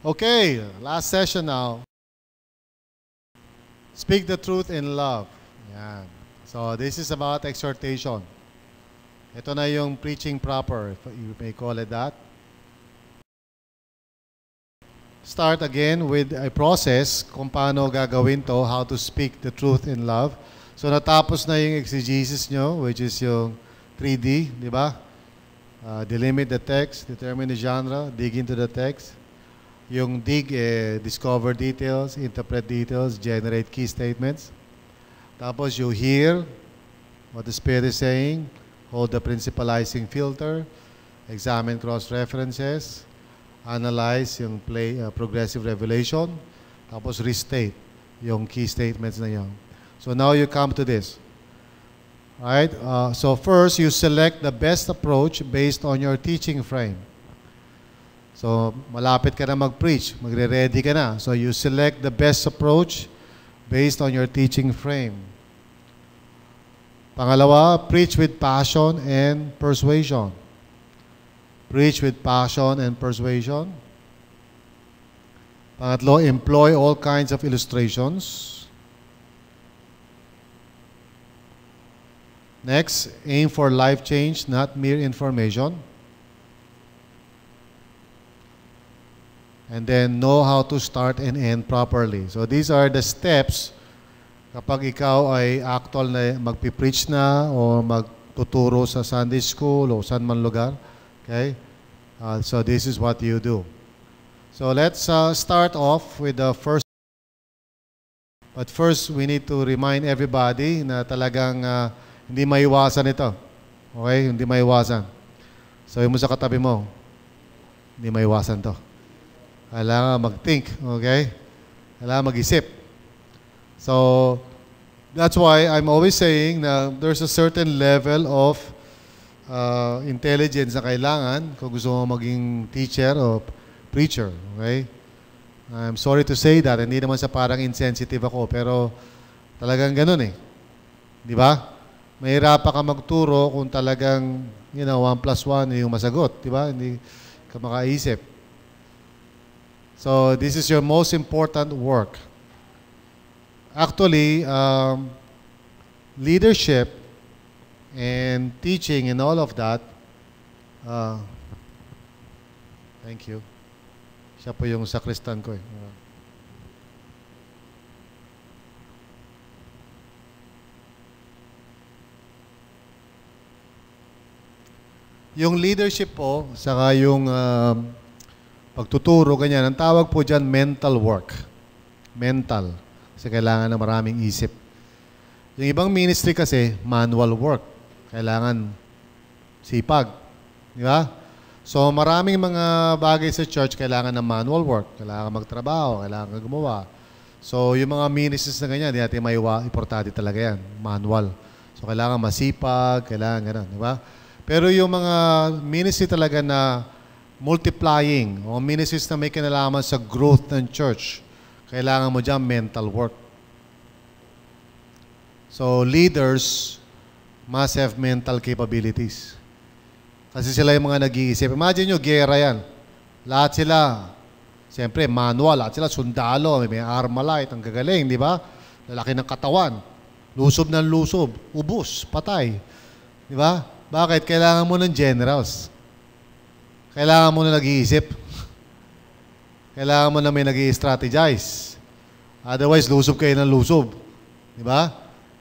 Okay, last session now. Speak the truth in love. Yan. So this is about exhortation. Ito na yung preaching proper, if you may call it that. Start again with a process kung paano gagawin to, how to speak the truth in love. So natapos na yung exegesis nyo, which is yung 3D, di ba? Delimit the text, determine the genre, dig into the text. Yung dig, discover details, interpret details, generate key statements. Tapos you hear what the Spirit is saying, hold the principalizing filter, examine cross-references, analyze yung progressive revelation, tapos restate yung key statements na yun. So now you come to this. Alright? So first, you select the best approach based on your teaching frame. So malapit ka na mag-preach, magre-ready ka na. So you select the best approach based on your teaching frame. Pangalawa, preach with passion and persuasion. Preach with passion and persuasion. Pangatlo, employ all kinds of illustrations. Next, aim for life change, not mere information. And then, know how to start and end properly. So these are the steps kapag ikaw ay actual na magpipreach na o magtuturo sa Sunday school o saan man lugar. Okay? So this is what you do. So let's start off with the first. But first, we need to remind everybody na talagang hindi maiwasan ito. Okay? Hindi maiwasan. Sabi mo sa katabi mo, hindi maiwasan to. Kailangan mag-think. Okay? Kailangan mag-isip. So, that's why I'm always saying na there's a certain level of intelligence na kailangan kung gusto mo maging teacher o preacher. Okay? I'm sorry to say that. Hindi naman sa parang insensitive ako, pero talagang ganun eh. Di ba? Mahirapan ka magturo kung talagang, 1 plus 1 yung masagot. Di ba? Hindi ka makaisip. So, this is your most important work. Actually, leadership and teaching and all of that, thank you. Siya po yung sakristan ko eh. Yung leadership po, saka yung pagtuturo, ganyan, ang tawag po dyan, mental work. Mental. Kasi kailangan na maraming isip. Yung ibang ministry kasi, manual work. Kailangan sipag. Di ba? So, maraming mga bagay sa church, kailangan ng manual work. Kailangan magtrabaho, kailangan gumawa. So, yung mga ministries na ganyan, di natin importante talaga yan. Manual. So, kailangan masipag, kailangan gano'n. Di ba? Pero yung mga ministry talaga na multiplying o ministries na may kinalaman sa growth ng church, kailangan mo dyan mental work. So, leaders must have mental capabilities. Kasi sila yung mga nag-iisip. Imagine nyo, gera yan. Lahat sila, siyempre, manual. Lahat sila sundalo, may Armalite, ang gagaling, di ba? Lalaki ng katawan. Lusob ng lusob. Ubus, patay. Di ba? Bakit? Kailangan mo ng generals. Kailangan mo na nag-iisip. Kailangan mo na may nag-i-strategize. Otherwise, lusob kayo ng lusob. Di ba?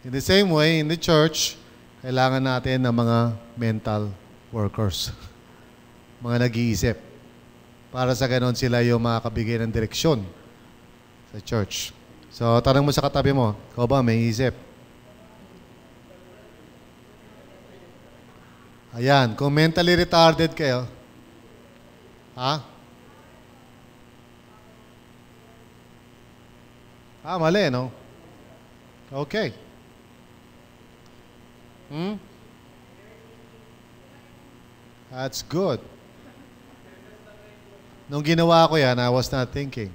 In the same way, in the church, kailangan natin ng mga mental workers. Mga nag-iisip. Para sa ganon sila yung makakabigay ng direksyon sa church. So, tanong mo sa katabi mo, ikaw ba may isip? Ayan, kung mentally retarded kayo, mali, no? Okay. That's good. Nung ginawa ko yan, I was not thinking.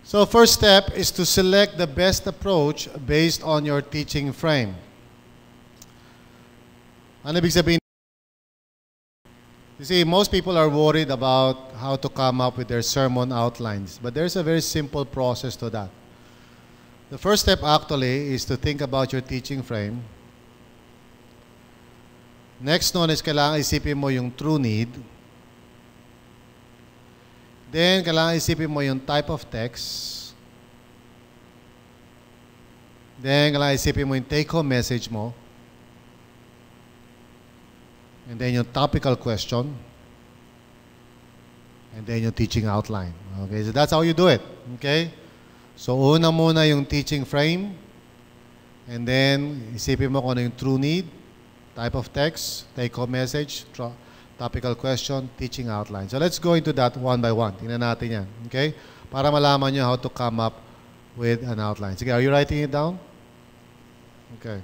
So first step is to select the best approach based on your teaching frame. Ano ibig sabihin? You see, most people are worried about how to come up with their sermon outlines, but there's a very simple process to that. The first step actually is to think about your teaching frame. Next nun is kailangan isipin mo yung true need. Then, kailangan isipin mo yung type of text. Then, kailangan isipin mo yung take-home message mo. And then yung topical question. And then yung teaching outline. Okay, so that's how you do it. Okay? So, una muna yung teaching frame. And then, isipin mo kung ano yung true need, type of text, take-home message, topical question, teaching outline. So, let's go into that one by one. Tingnan natin yan. Okay? Para malaman nyo how to come up with an outline. Sige, are you writing it down? Okay.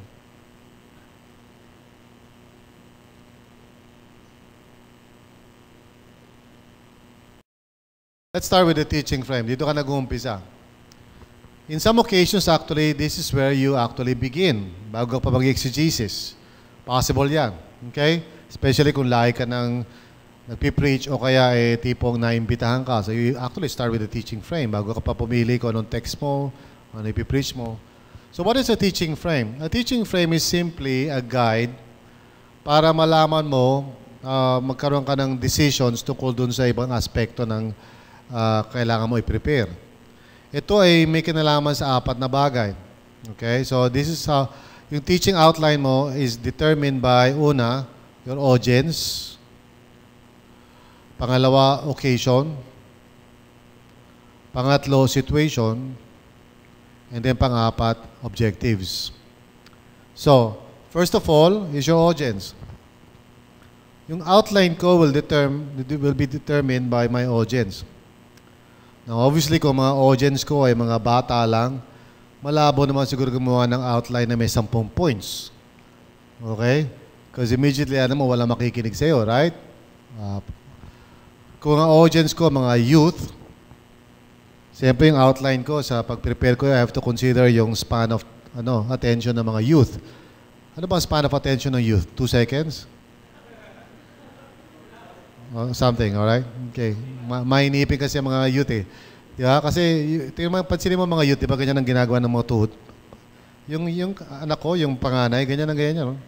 Let's start with the teaching frame. Dito ka nag-uumpisa. In some occasions, actually, this is where you actually begin bago pa mag-exegesis. Possible yan. Okay? Especially kung lahi ka ng nagpipreach o kaya tipong naimbitahan ka. So you actually start with the teaching frame bago ka pa pumili kung anong text mo, ano ipipreach mo. So what is a teaching frame? A teaching frame is simply a guide para malaman mo, magkaroon ka ng decisions tungkol dun sa ibang aspekto ng kailangan mo i-prepare. Ito ay may kinalaman sa apat na bagay. Okay? So this is how, yung teaching outline mo is determined by, una, your audience. Pangalawa, occasion. Pangatlo, situation. And then pang-apat, objectives. So, first of all, is your audience. Yung outline ko will be determined by my audience. Now, obviously, kung mga audience ko ay mga bata lang, malabo naman siguro gumawa ng outline na may 10 points. Okay? Because immediately, wala makikinig sa'yo, right? Kung ang audience ko, mga youth, siyempre yung outline ko, sa pag-prepare ko, I have to consider yung span of attention ng mga youth. Ano ba ang span of attention ng youth? 2 seconds? Something, alright? Okay. Mainipin kasi mga youth eh. Diba? Kasi, pansinin mo mga youth, diba ganyan ang ginagawa ng mga tuhod? Yung anak ko, yung panganay, ganyan ang ganyan. No?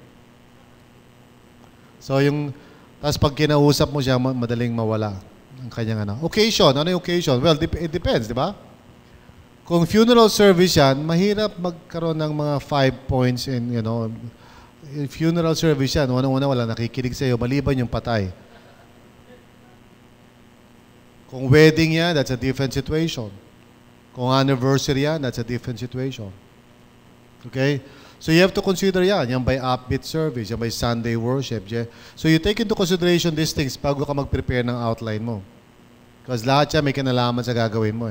So, tapos pag kinausap mo siya, madaling mawala ang kanyang Occasion, ano yung occasion? Well, it depends, di ba? Kung funeral service yan, mahirap magkaroon ng mga 5 points in, funeral service yan, unang-una wala nakikinig sa'yo, maliban yung patay. Kung wedding yan, that's a different situation. Kung anniversary yan, that's a different situation. Okay? So you have to consider yan by upbeat service, yan by Sunday worship. So you take into consideration these things bago ka mag-prepare ng outline mo. Because lahat yan may kinalaman sa gagawin mo.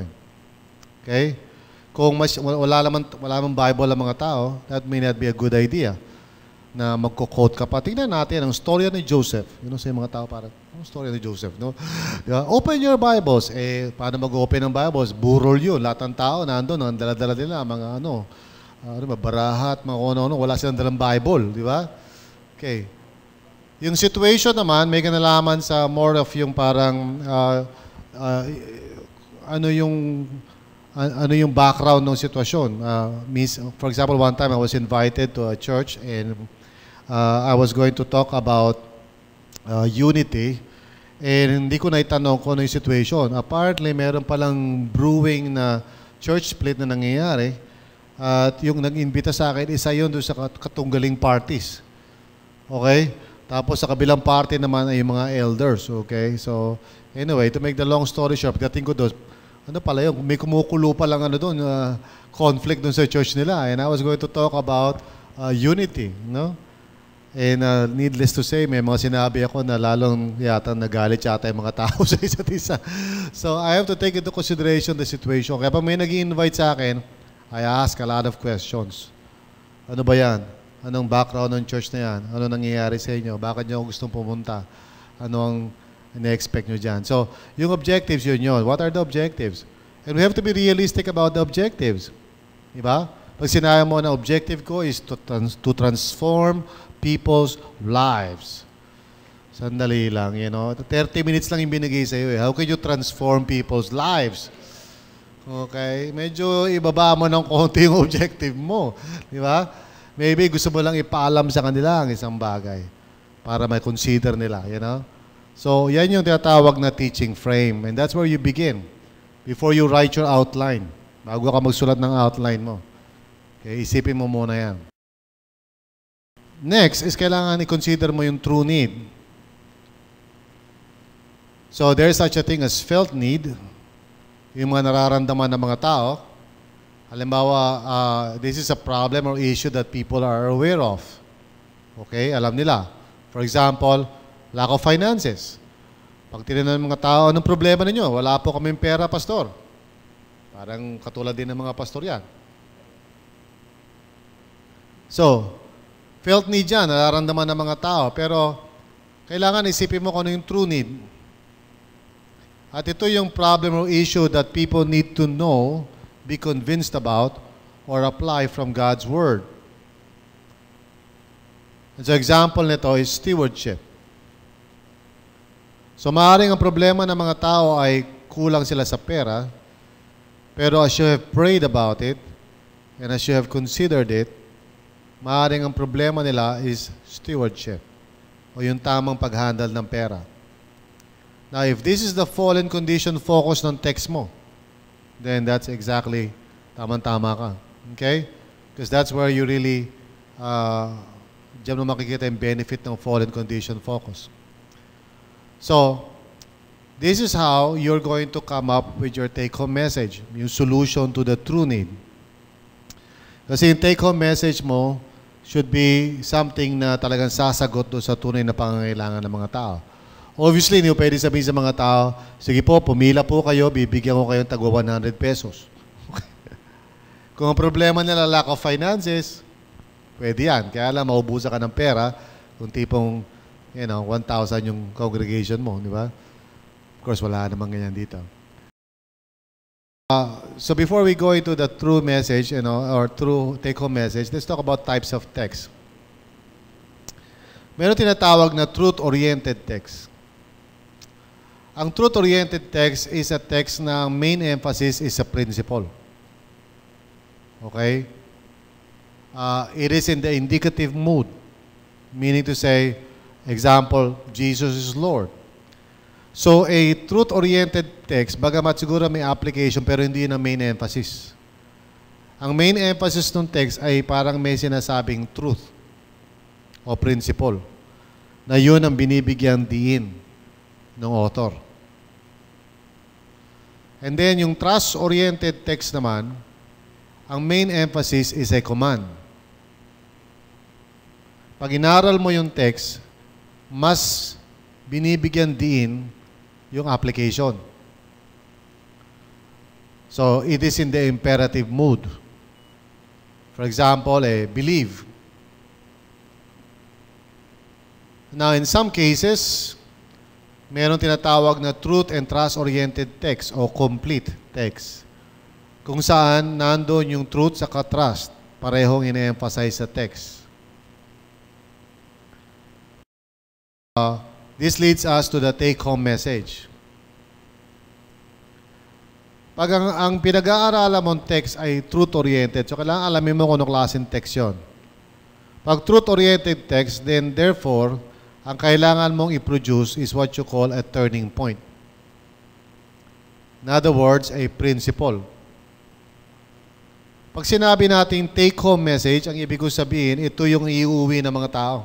Okay? Kung wala namang Bible ang mga tao, that may not be a good idea na magko-quote ka pa. Tingnan natin ang storya ni Joseph. Sa mga tao parang, ang storya ni Joseph, no? Open your Bibles. Paano mag-open ng Bibles? Burol yun. Lahat ng tao nandun, ang dala-dala nila, mga barahat, mga ano, wala silang dalang Bible, di ba? Okay. Yung situation naman, may kinalaman sa more of yung parang, ano yung background ng sitwasyon. For example, one time I was invited to a church and I was going to talk about unity and hindi ko naitanong kung ano yung situation. Apparently, meron palang brewing na church split na nangyayari at yung nag-imbita sa akin, isa yun doon sa katunggaling parties. Okay? Tapos sa kabilang party naman ay yung mga elders. Okay? So, anyway, to make the long story short, pagdating ko doon, pala yun, may kumukulo pa lang doon, conflict doon sa church nila. And I was going to talk about unity, no? And needless to say, may mga sinabi ako na lalong yata nagalit yata yung mga tao sa isa't isa. So I have to take into consideration the situation. Kaya pag may nag-i-invite sa akin, I ask a lot of questions. Ano ba yan? Anong background ng church na yan? Ano nangyayari sa inyo? Bakit nyo gustong pumunta? Ano ang ina-expect nyo dyan? So, yung objectives yun. What are the objectives? And we have to be realistic about the objectives. Diba? Pag sinabi mo na objective ko is to transform people's lives. Sandali lang, 30 minutes lang yung binigay sa'yo eh. How can you transform people's lives? Okay? Medyo ibaba mo ng konti yung objective mo. Di ba? Maybe gusto mo lang ipaalam sa kanila ang isang bagay para may consider nila, So, yan yung tinatawag na teaching frame. And that's where you begin. Before you write your outline. Bago ka magsulat ng outline mo. Okay, isipin mo muna yan. Next is kailangan i-consider mo yung true need. So, there's such a thing as felt need. Yung mga nararamdaman ng mga tao. Halimbawa, this is a problem or issue that people are aware of. Okay, alam nila. For example, lack of finances. Pag tinanong ng mga tao, anong problema ninyo? Wala po kaming pera, pastor. Parang katulad din ng mga pastor yan. So, felt need yan, nararamdaman ng mga tao. Pero, kailangan isipin mo kung ano yung true need. At ito yung problem or issue that people need to know, be convinced about, or apply from God's Word. And so, example nito is stewardship. So, maaaring ang problema ng mga tao ay kulang sila sa pera, pero as you have prayed about it, and as you have considered it, maaaring ang problema nila is stewardship, o yung tamang pag-handle ng pera. Now, if this is the fallen condition focus ng text mo, then that's exactly tamang-tama ka. Okay? Because that's where you really, diyan mo makikita yung benefit ng fallen condition focus. So, this is how you're going to come up with your take-home message, yung solution to the true need. Kasi yung take-home message mo should be something na talagang sasagot doon sa tunay na pangangailangan ng mga tao. Obviously, hindi mo pwede sabihin sa mga tao, sige po, pumila po kayo, bibigyan ko kayo ng tagwa 100 pesos. Kung ang problema nila lack of finances, pwede yan. Kaya lang, maubusan ka ng pera kung tipong 1,000 yung congregation mo, di ba? Of course, wala namang ganyan dito. So before we go into the true message, or true take-home message, let's talk about types of text. Meron tinatawag na truth-oriented text. Ang truth-oriented text is a text na ang main emphasis is a principle. Okay? It is in the indicative mood, meaning to say, example, Jesus is Lord. So, a truth-oriented text, bagamat siguro may application, pero hindi yun ang main emphasis. Ang main emphasis ng text ay parang may sinasabing truth o principle, na yun ang binibigyang diin ng author. And then, yung trust-oriented text naman, ang main emphasis is a command. Pag inaral mo yung text, mas binibigyan diin yung application. So, it is in the imperative mood. For example, believe. Now, in some cases, meron tinatawag na truth and trust-oriented text o complete text. Kung saan nandoon yung truth sa trust, parehong ine-emphasize sa text. This leads us to the take-home message. Pag ang pinag-aaralan mong text ay truth-oriented, so kailangan alamin mo kung anong klaseng text yun. Pag truth-oriented text, then therefore, ang kailangan mong i-produce is what you call a turning point. In other words, a principle. Pag sinabi natin take-home message, ang ibig ko sabihin, ito yung iuwi ng mga tao.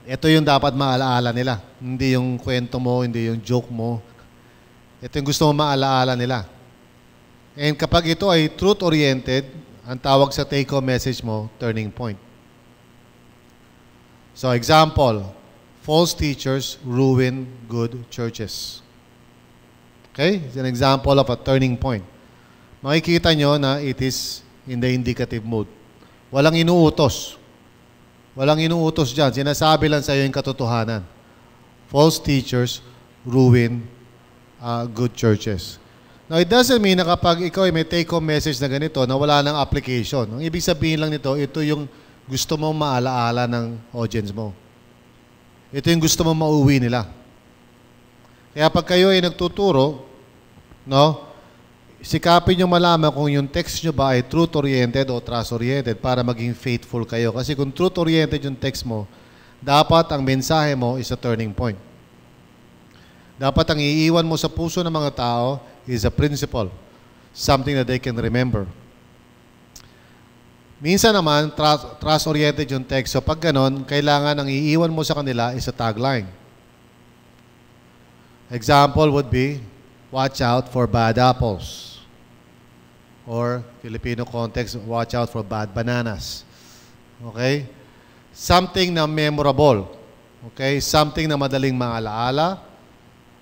Ito yung dapat maalaala nila. Hindi yung kwento mo, hindi yung joke mo. Ito yung gusto mo maalaala nila. And kapag ito ay truth-oriented, ang tawag sa take-home message mo, turning point. So, example, false teachers ruin good churches. Okay? It's an example of a turning point. Makikita nyo na it is in the indicative mode. Walang inuutos. Walang inuutos dyan. Sinasabi lang sa iyo yung katotohanan. False teachers ruin good churches. Now, it doesn't mean na kapag ikaw ay may take-home message na ganito, na wala ng application. Ang ibig sabihin lang nito, ito yung gusto mong maalaala ng audience mo. Ito yung gusto mong mauwi nila. Kaya pag kayo ay nagtuturo, no, sikapin nyo malaman kung yung text nyo ba ay truth-oriented o trust-oriented para maging faithful kayo. Kasi kung truth-oriented yung text mo, dapat ang mensahe mo is a turning point. Dapat ang iiwan mo sa puso ng mga tao is a principle, something that they can remember. Minsan naman, trust-oriented yung text. So pag ganon, kailangan ang iiwan mo sa kanila is a tagline. Example would be, watch out for bad apples. Or, Filipino context, watch out for bad bananas. Okay? Something na memorable. Okay? Something na madaling maalaala.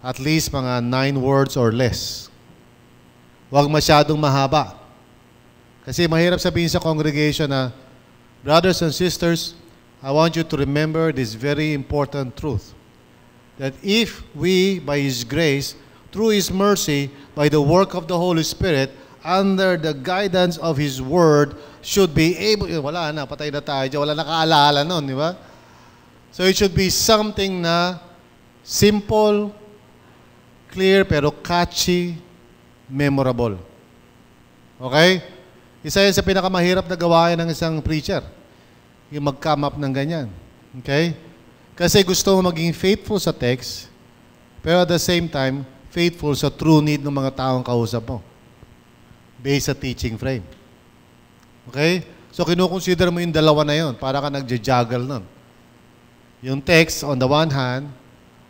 At least mga 9 words or less. Huwag masyadong mahaba. Kasi mahirap sabihin sa congregation na, brothers and sisters, I want you to remember this very important truth. That if we, by His grace, through His mercy, by the work of the Holy Spirit, under the guidance of His Word, should be able, wala na, patay na tayo dyan, wala nakaalala nun, di ba? So it should be something na simple, clear, pero catchy, memorable. Okay? Isa yan sa pinakamahirap na gawain ng isang preacher. Yung mag-come up ng ganyan. Okay? Kasi gusto mo maging faithful sa text, pero at the same time, faithful sa true need ng mga taong kausap mo. Based sa teaching frame. Okay? So, kinukonsider mo yung dalawa na yun. Para ka nagja-juggle nun. Yung text on the one hand,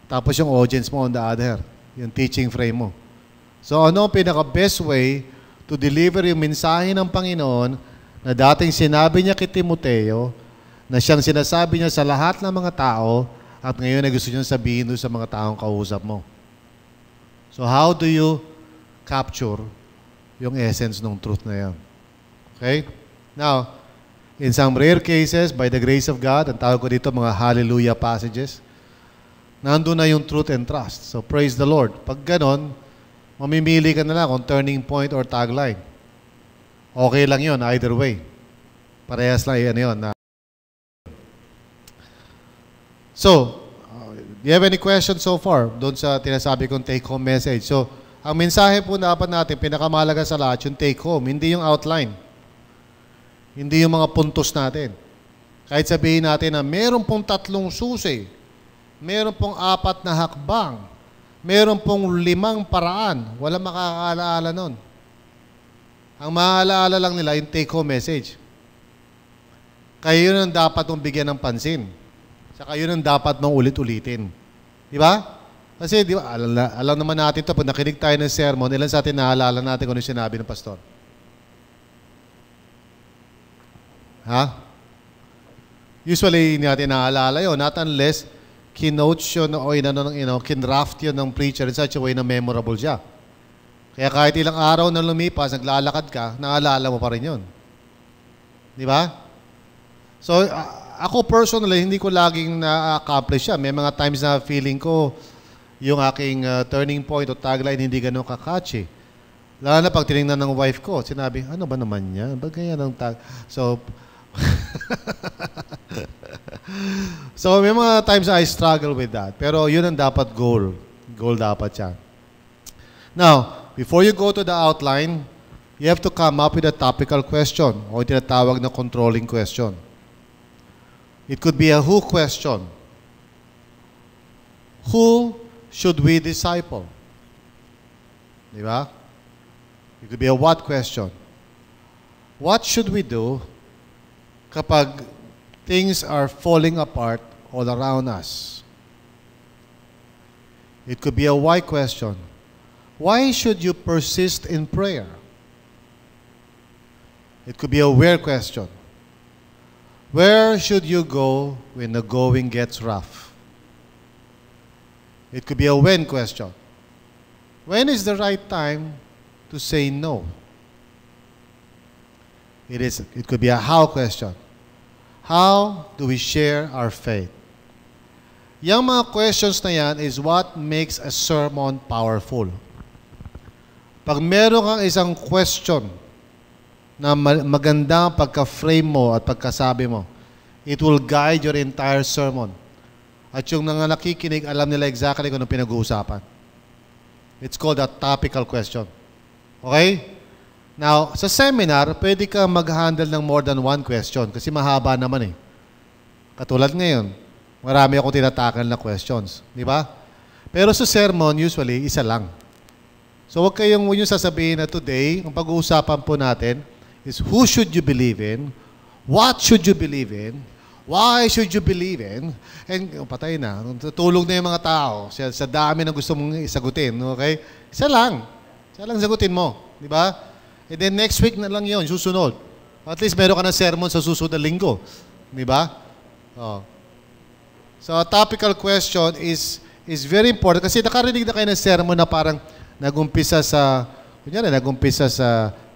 tapos yung audience mo on the other. Yung teaching frame mo. So, ano ang pinaka-best way to deliver yung mensahe ng Panginoon na dating sinabi niya kay Timoteo, na siyang sinasabi niya sa lahat ng mga tao at ngayon na gusto niya sabihin doon sa mga taong kausap mo. So, how do you capture yung essence ng truth na yan? Okay? Now, in some rare cases, by the grace of God, ang tawag ko dito mga hallelujah passages, nandun na yung truth and trust. So, praise the Lord. Pag ganon, mamimili ka na lang kung turning point or tagline. Okay lang yun, either way. Parehas lang yan yun. So, do you have any questions so far doon sa tinasabi kong take-home message? So, ang mensahe po dapat natin, pinakamalaga sa lahat, yung take-home, hindi yung outline. Hindi yung mga puntos natin. Kahit sabihin natin na meron pong 3 susi, meron pong 4 na hakbang, meron pong 5 paraan, walang makakaalaala nun. Ang maaalaala lang nila yung take-home message. Kaya yun ang dapat mong bigyan ng pansin. Saka yun ang dapat mong ulit-ulitin. Di ba? Kasi di ba, alam naman natin ito, pag nakinig tayo ng sermon, ilan sa atin naalala natin kung ano yung sinabi ng pastor? Ha? Usually, hindi natin naalala yun, not unless kinote yun o kinraft yun ng preacher in such a way na memorable siya. Kaya kahit ilang araw na lumipas, naglalakad ka, naalala mo pa rin yun. Di ba? So, ako personally, hindi ko laging na-accomplish siya. May mga times na feeling ko, yung aking turning point o tagline hindi ganun kakatchy. Lalo na pag tinignan ng wife ko, sinabi, ano ba naman yan? Ba't ganyan ang So, so may mga times I struggle with that. Pero yun ang dapat goal. Goal dapat yan. Now, before you go to the outline, you have to come up with a topical question o tinatawag na controlling question. It could be a who question. Who should we disciple? Di ba? It could be a what question. What should we do kapag things are falling apart all around us? It could be a why question. Why should you persist in prayer? It could be a where question. Where should you go when the going gets rough? It could be a when question. When is the right time to say no? It could be a how question. How do we share our faith? Yung mga questions na yan is what makes a sermon powerful. Pag meron kang isang question na maganda pagka-frame mo at pagkasabi mo, it will guide your entire sermon. At yung mga nakikinig, alam nila exactly kung anong pinag-uusapan. It's called a topical question. Okay? Now, sa seminar, pwede ka mag-handle ng more than one question kasi mahaba naman eh. Katulad ngayon, marami akong tinatakal na questions. Di ba? Pero sa sermon, usually, isa lang. So, huwag yung sasabihin na today, ang pag-uusapan po natin is who should you believe in, what should you believe in, why should you believe in, and patay na, tutulog na yung mga tao sa dami na gusto mong isagutin, okay? Isa lang sagutin mo, di ba? And then next week na lang yun, susunod. At least meron ka ng sermon sa susunod na linggo, di ba? Oh. So a topical question is very important kasi nakarinig na kayo ng sermon na parang nagumpisa sa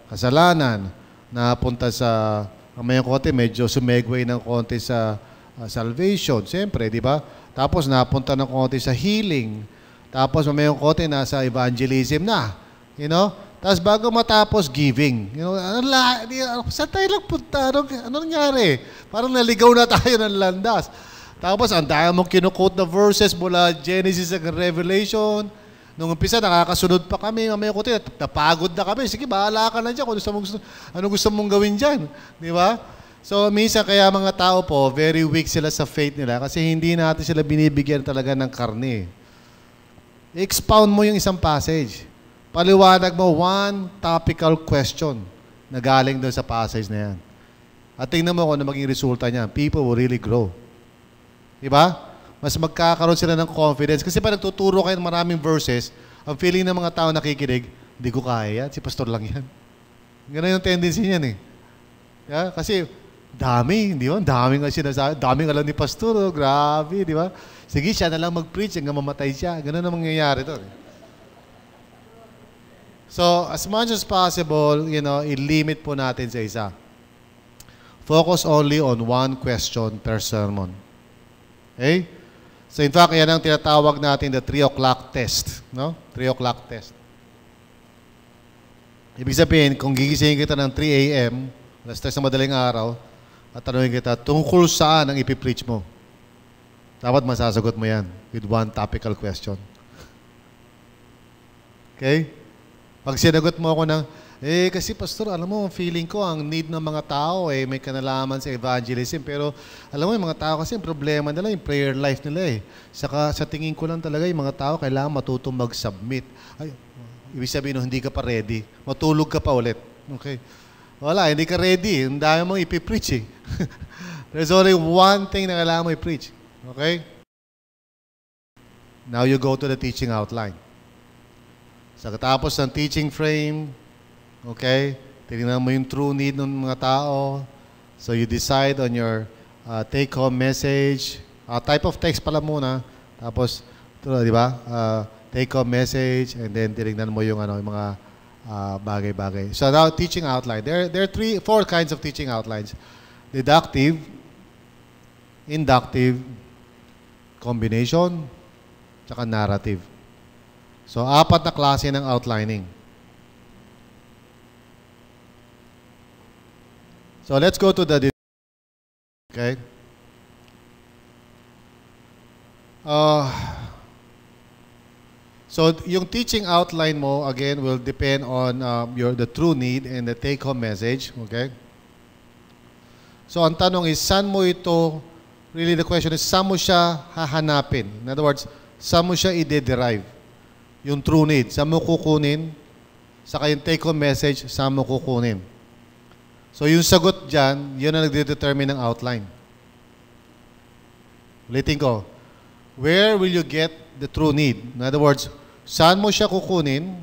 kasalanan, napunta sa mayroong konti, medyo sumegway ng konti sa salvation, siyempre, di ba? Tapos napunta ng konti sa healing. Tapos mayroong konti nasa evangelism na. You know? Tapos bago matapos, giving. You know, saan tayo lang punta? Ano nangyari? Parang naligaw na tayo ng landas. Tapos ang dami mong kinukote na verses mula Genesis hanggang Revelation. Nung umpisa, nakakasunod pa kami. Mamaya ko napagod na kami. Sige, bahala ka na dyan kung ano gusto mong gawin dyan. Di ba? So, minsan kaya mga tao po, very weak sila sa faith nila kasi hindi natin sila binibigyan talaga ng karne. I-expound mo yung isang passage. Paliwanag mo one topical question na galing doon sa passage na yan. At tingnan mo kung ano maging resulta niya. People will really grow. Di ba? Mas magkakaroon sila ng confidence. Kasi pag nagtuturo kayo ng maraming verses, ang feeling ng mga tao nakikinig, hindi ko kaya yan, si pastor lang yan. Ganun yung tendency niyan eh. Yeah? Kasi dami, di ba? Daming sinasabi, daming alam ni pastor, oh, grabe, di ba? Sige, siya na lang mag-preach hanggang mamatay siya. Ganun ang mangyayari to. So, as much as possible, i-limit po natin sa isa. Focus only on one question per sermon. Okay? So in fact, yan ang tinatawag natin the 3 o'clock test. No? 3 o'clock test. Ibig sabihin, kung gigisingin kita ng 3 a.m., alas 3 na madaling araw, at tanungin kita, tungkol saan ang ipipreach mo? Dapat masasagot mo yan with one topical question. Okay? Pag sinagot mo ako ng, kasi pastor, alam mo, feeling ko, ang need ng mga tao, may kanalaman sa evangelism. Pero, alam mo, yung mga tao kasi, ang problema nila, yung prayer life nila Saka, sa tingin ko lang talaga, yung mga tao, kailangan matutong mag-submit. Ay, ibig sabihin, hindi ka pa ready. Matulog ka pa ulit. Okay? Wala, hindi ka ready. Ang dami mong ipipreach There's only one thing na kailangan mo i-preach. Okay? Now you go to the teaching outline. Sa katapos ng teaching frame, okay? Tingnan mo yung true need ng mga tao. So you decide on your take-home message. Type of text pala muna. Tapos, di ba? Take-home message and then tinignan mo yung mga bagay-bagay. So now, teaching outline. There are 4 kinds of teaching outlines. Deductive, inductive, combination, tsaka narrative. So, 4 na klase ng outlining. So, let's go to the okay. So, yung teaching outline mo, again, will depend on the true need and the take-home message. Okay? So, ang tanong is, saan mo ito, really the question is, saan mo siya hahanapin? In other words, saan mo siya i-derive? Yung true need, saan mo kukunin? Saka yung take-home message, saan mo kukunin? So, yung sagot dyan, yun ang nagdedetermine ng outline. Ulitin ko, where will you get the true need? In other words, saan mo siya kukunin?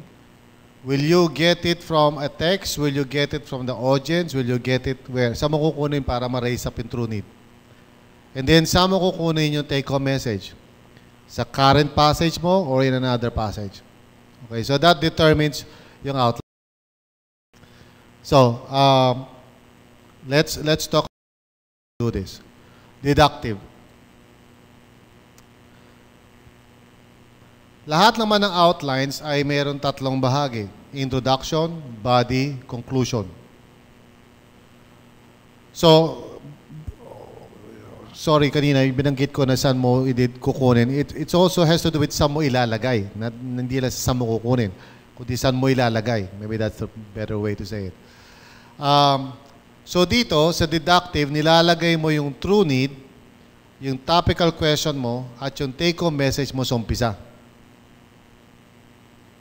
Will you get it from a text? Will you get it from the audience? Will you get it where? Saan mo kukunin para ma-raise up yung true need? And then, saan mo kukunin yung take-home message? Sa current passage mo or in another passage? Okay, so that determines yung outline. So, let's talk do this. Deductive. Lahat naman ng outlines ay mayroon 3 bahagi. Introduction, body, conclusion. So, sorry, kanina, binanggit ko na saan mo kukunin. It also has to do with saan mo ilalagay. Hindi lang sa saan mo kukunin, kundi saan mo ilalagay. Maybe that's the better way to say it. So dito, sa deductive, nilalagay mo yung true need, yung topical question mo, at yung take-home message mo sa umpisa.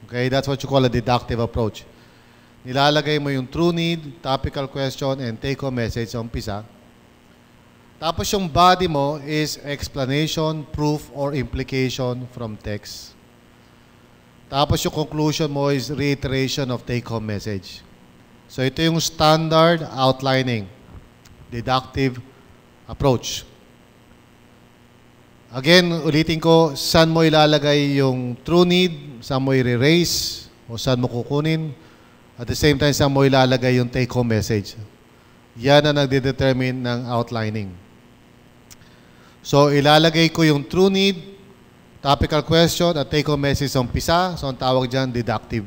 Okay, that's what you call a deductive approach. Nilalagay mo yung true need, topical question, and take-home message sa umpisa. Tapos yung body mo is explanation, proof, or implication from text. Tapos yung conclusion mo is reiteration of take-home message. So ito yung standard outlining, deductive approach. Again, ulitin ko, saan mo ilalagay yung true need, saan mo i-erase, o saan mo kukunin. At the same time, saan mo ilalagay yung take-home message. Yan ang nagdedetermine ng outlining. So, ilalagay ko yung true need, topical question, at take-home message sa umpisa. So, ang tawag dyan, deductive.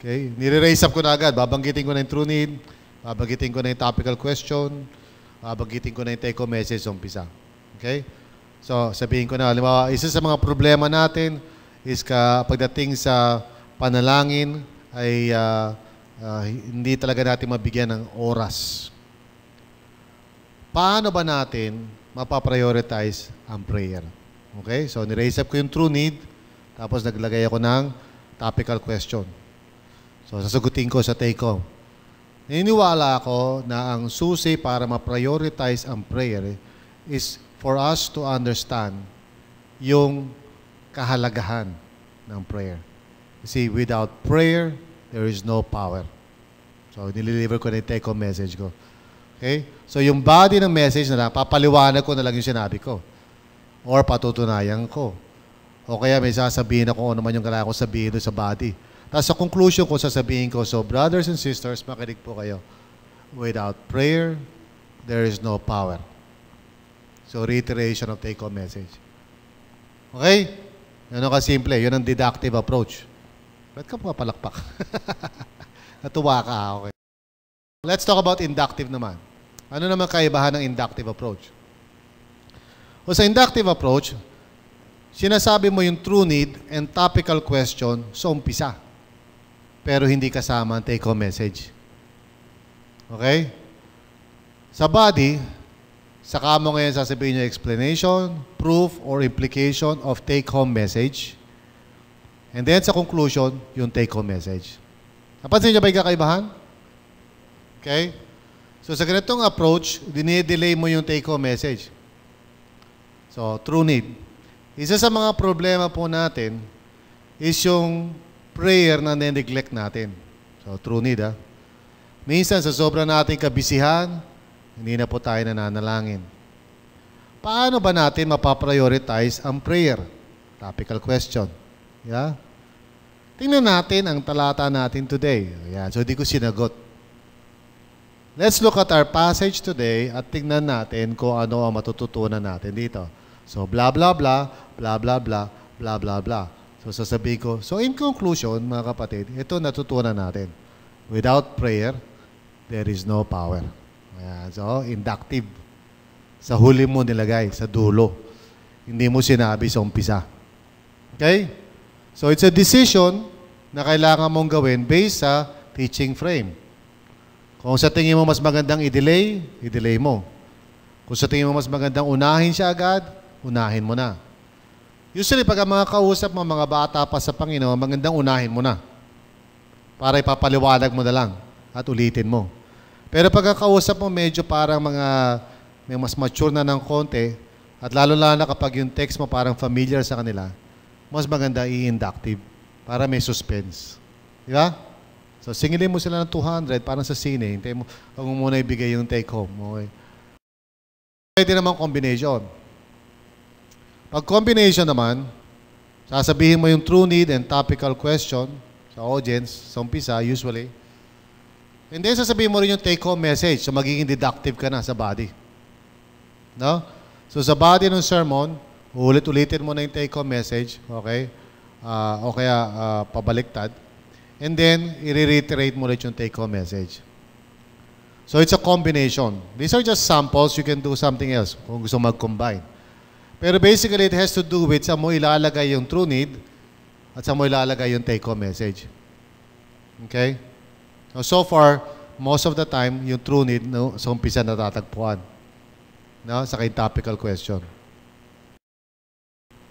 Okay? Nire-raise up ko na agad. Babanggitin ko na yung true need, babanggitin ko na yung topical question, babanggitin ko na yung take-home message sa umpisa. Okay? So, sabihin ko na, halimbawa, isa sa mga problema natin is pagdating sa panalangin ay hindi talaga natin mabigyan ng oras. Paano ba natin mapaprioritize ang prayer? Okay? So, niraise up ko yung true need, tapos naglagay ako ng topical question. So, sasagutin ko sa take-home. Naniniwala ako na ang susi para ma-prioritize ang prayer is for us to understand yung kahalagahan ng prayer. You see, without prayer, there is no power. So, nililiver ko na yung take-home message ko. Okay? So, yung body ng message na lang, papaliwanag ko na lang yung sinabi ko. Or patutunayan ko. O kaya may sasabihin ako ano man yung kailangan ko sabihin doon sa body. Tapos sa conclusion ko, sasabihin ko, so brothers and sisters, makinig po kayo. Without prayer, there is no power. So, reiteration of take-home message. Okay? Yan ang kasimple. Yun ang deductive approach. Ba't ka papalakpak? Natuwa ka, okay? Let's talk about inductive naman. Ano naman kaibahan ng inductive approach? O sa inductive approach, sinasabi mo yung true need and topical question sa umpisa. Pero hindi kasama ang take-home message. Okay? Sa body, saka mo ngayon sasabihin yung explanation, proof, or implication of take-home message. And then sa conclusion, yung take-home message. Napansin niyo ba yung kakaibahan? Okay? So sa ganitong approach, dinidelay mo yung take-home message. So, true need. Isa sa mga problema po natin is yung prayer na neglect natin. So, true need, ha? Minsan, sa sobrang nating kabisihan, hindi na po tayo nananalangin. Paano ba natin mapaprioritize ang prayer? Topical question. Yeah? Tingnan natin ang talata natin today. Yeah, so, di ko sinagot. Let's look at our passage today at tingnan natin kung ano ang matututunan natin dito. So, blah, blah, blah, blah, blah, blah, blah, blah, blah. So, sasabihin ko, so in conclusion, mga kapatid, ito natutunan natin. Without prayer, there is no power. Ayan, so, inductive. Sa huli mo nilagay, sa dulo. Hindi mo sinabi sa umpisa. Okay? So, it's a decision na kailangan mong gawin based sa teaching frame. Kung sa tingin mo mas magandang i-delay, i-delay mo. Kung sa tingin mo mas magandang unahin siya agad, unahin mo na. Usually, pag ang mga kausap mo, mga bata pa sa Panginoon, magandang unahin mo na. Para ipapaliwanag mo na lang at ulitin mo. Pero pag ang kausap mo, medyo parang may mas mature na ng konti, at lalo-lalo na kapag yung text mo parang familiar sa kanila, mas maganda i-inductive para may suspense. Di ba? So, singilin mo sila ng 200, parang sa sine. Hintayin mo, huwag mo muna ibigay yung take home. Okay? Pwede naman combination. Pag combination naman, sasabihin mo yung true need and topical question sa audience, sa umpisa, usually. And then sasabihin mo rin yung take-home message. So magiging deductive ka na sa body. No? So sa body ng sermon, ulit-ulitin mo na yung take-home message, okay? O kaya pabaliktad. And then, i-reiterate mo ulit yung take-home message. So it's a combination. These are just samples. You can do something else kung gusto mag-combine. Pero basically, it has to do with saan mo ilalagay yung true need at saan mo ilalagay yung take-home message. Okay? So far, most of the time, yung true need sa umpisa natatagpuan. No? Sa topical question.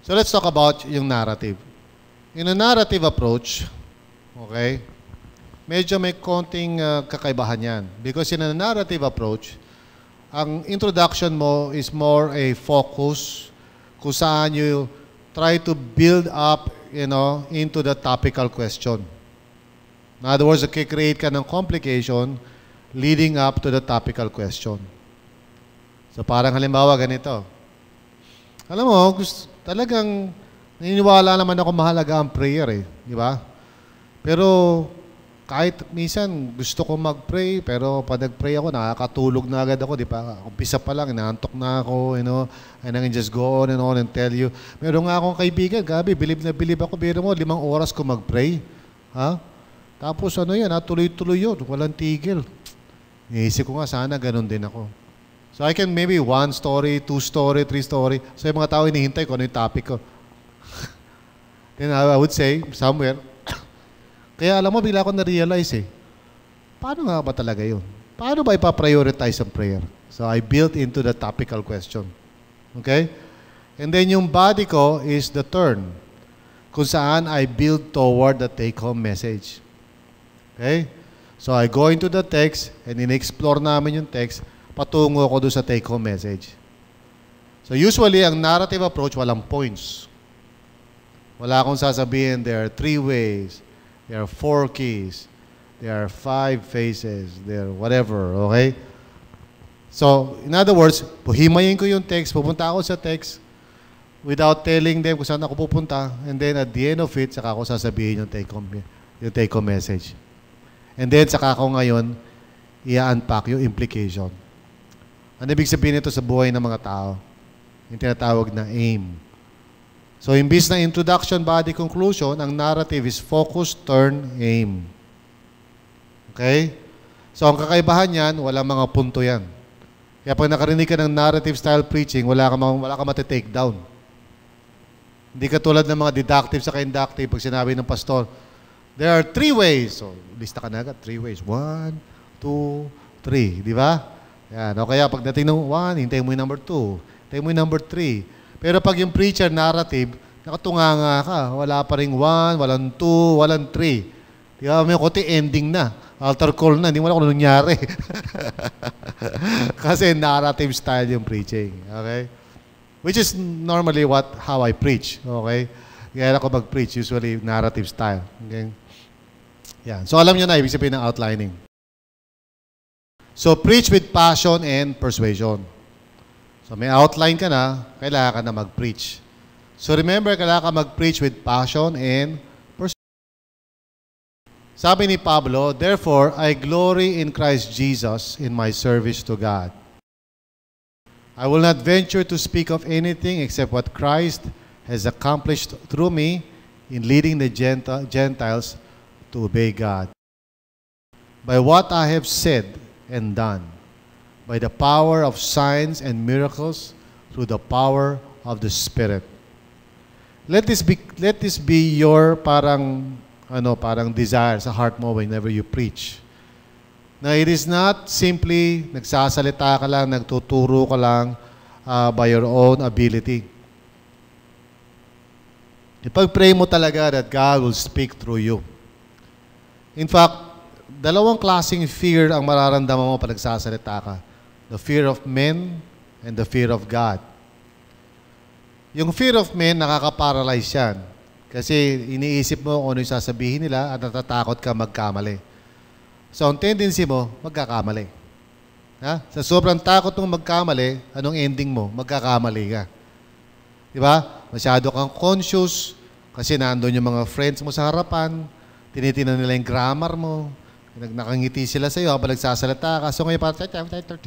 So let's talk about yung narrative. In a narrative approach, okay, medyo may konting kakaibahan yan. Because in a narrative approach, ang introduction mo is more a focus kung saan you try to build up, into the topical question. In other words, create ka ng complication leading up to the topical question. So parang halimbawa ganito. Alam mo, talagang naniniwala naman ako mahalaga ang prayer di ba? Pero kahit minsan gusto ko mag-pray, pero pag nag-pray ako, nakakatulog na agad ako, di ba? Umpisa pa lang, inaantok na ako, and I can just go on and tell you. Meron nga akong kaibigan, gabi, bilib na bilib ako, biro mo, 5 oras ko mag-pray. Ha? Tapos tuloy-tuloy yun, walang tigil. Iisip ko nga, sana ganun din ako. So I can maybe 1 story, 2 story, 3 story. So yung mga tao hinihintay ko, ano yung topic ko. Then I would say, somewhere, kaya alam mo, bigla ko na-realize paano nga ba talaga yun? Paano ba ipaprioritize ang prayer? So I built into the topical question. Okay? And then yung body ko is the turn kung saan I build toward the take-home message. Okay? So I go into the text and in-explore namin yung text, patungo ko doon sa take-home message. So usually, ang narrative approach, walang points. Wala akong sasabihin, there are 3 ways, there are 4 keys, there are 5 phases, there are whatever, okay? So, in other words, puhimayin ko yung text, pupunta ako sa text without telling them kung saan ako pupunta, and then at the end of it, saka ako sasabihin yung take-home message. And then, saka ako ngayon, i-unpack yung implication. Ano ibig sabihin nito sa buhay ng mga tao? Yung tinatawag na aim. So, imbis na introduction, body, conclusion, ang narrative is focus, turn, aim. Okay? So, ang kakaibahan yan, walang mga punto yan. Kaya pag nakarinig ka ng narrative style preaching, wala ka matitake down. Hindi ka tulad ng mga deductive sa inductive. Pag sinabi ng pastor, there are 3 ways. So, lista ka na agad, 3 ways. 1, 2, 3. Di ba? Yan. O kaya pagdating ng 1, hintayin mo yung number 2. Hintayin mo yung number 3. Pero pag yung preacher narrative, nakatunganga ka. Wala pa ring 1, walang 2, walang 3. Di ba? May konti ending na. Altar call na. Hindi mo alam kung nangyari. Kasi narrative style yung preaching. Okay? Which is normally how I preach. Okay? Kaya ako mag-preach. Usually narrative style. Okay? Yan. So alam nyo na, ibig sabihin ng outlining. So preach with passion and persuasion. So may outline ka na, kailangan ka na mag-preach. So remember, kailangan ka mag-preach with passion and persuasion. Sabi ni Pablo, therefore, I glory in Christ Jesus in my service to God. I will not venture to speak of anything except what Christ has accomplished through me in leading the Gentiles to obey God. By what I have said and done, by the power of signs and miracles, through the power of the Spirit. Let this be your parang desire sa heart mo whenever you preach. Na it is not simply nagsasalita ka lang, nagtuturo ka lang by your own ability. Ipag-pray mo talaga that God will speak through you. In fact, 2 klaseng fear ang mararamdaman mo pag nagsasalita ka. The fear of men and the fear of God. Yung fear of men, nakaka-paralyze yan. Kasi iniisip mo kung ano yung sasabihin nila at natatakot ka magkamali. So, ang tendency mo, magkakamali. Ha? Sa sobrang takot mong magkamali, anong ending mo? Magkakamali ka. Di ba? Masyado kang conscious kasi nandun yung mga friends mo sa harapan, tinitingnan nila yung grammar mo, nakangiti sila sa iyo habang nagsasalita ka. So ngayon parang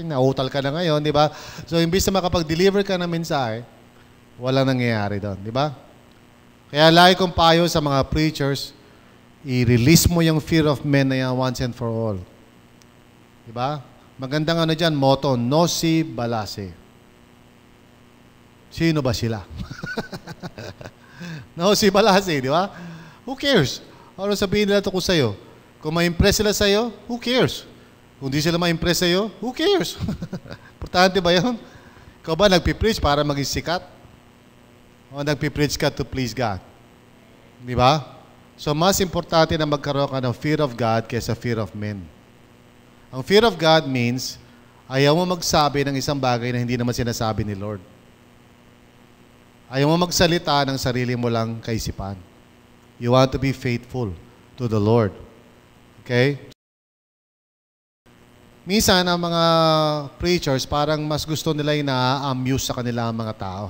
nautal ka na ngayon, di ba? So imbis na makapag-deliver ka ng mensahe, walang nangyayari doon, di ba? Kaya lagi kong payo sa mga preachers, i-release mo yung fear of men na yan once and for all. Di ba? Magandang ano dyan, motto, Nosi Balase. Sino ba sila? Nosi Balase, di ba? Who cares? Ano sabihin nila tungkol sa'yo? Kung ma-impress sila sa'yo, who cares? Kung di sila ma-impress sa'yo, who cares? Importante ba yun? Ikaw ba nagpipreach para maging sikat? O nagpipreach ka to please God? Di ba? So, mas importante na magkaroon ka ng fear of God kaysa fear of men. Ang fear of God means, ayaw mo magsabi ng isang bagay na hindi naman sinasabi ni Lord. Ayaw mo magsalita ng sarili mo lang kaisipan. You want to be faithful to the Lord. Okay? Minsan, ang mga preachers, parang mas gusto nila yung na-amuse sa kanila ang mga tao.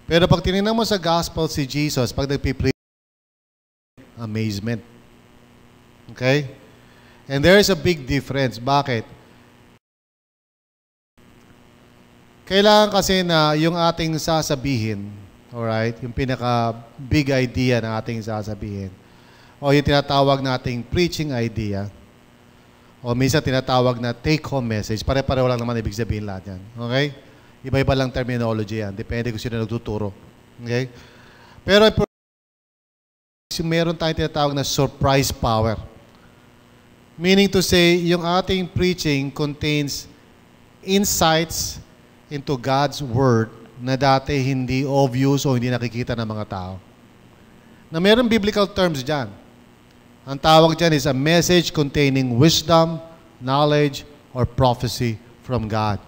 Pero pag tinignan mo sa gospel si Jesus, pag nagpipreach, amazement. Okay? And there is a big difference. Bakit? Kailangan kasi na yung ating sasabihin, alright, yung pinaka-big idea na ating sasabihin, o yung tinatawag nating preaching idea, o minsan tinatawag na take-home message, pare-pareho lang naman ibig sabihin lahat yan. Okay? Iba-iba lang terminology yan. Depende kung sino nagtuturo. Okay? Pero meron tayong tinatawag na surprise power. Meaning to say, yung ating preaching contains insights into God's Word na dati hindi obvious o hindi nakikita ng mga tao. Na meron biblical terms dyan. Ang tawag dyan is a message containing wisdom, knowledge, or prophecy from God.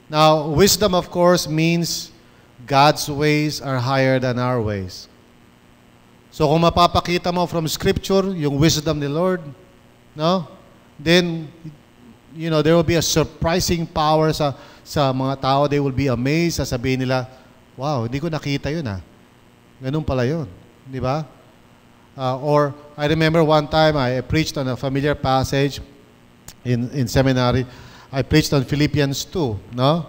Now, wisdom, of course, means God's ways are higher than our ways. So kung mapapakita mo from Scripture yung wisdom ni Lord, no? Then, you know, there will be a surprising power sa mga tao. They will be amazed. Sasabihin nila, wow, hindi ko nakita yun ah. Ganun pala yun. Di ba? Or, I remember one time I preached on a familiar passage in seminary. I preached on Philippians 2, no?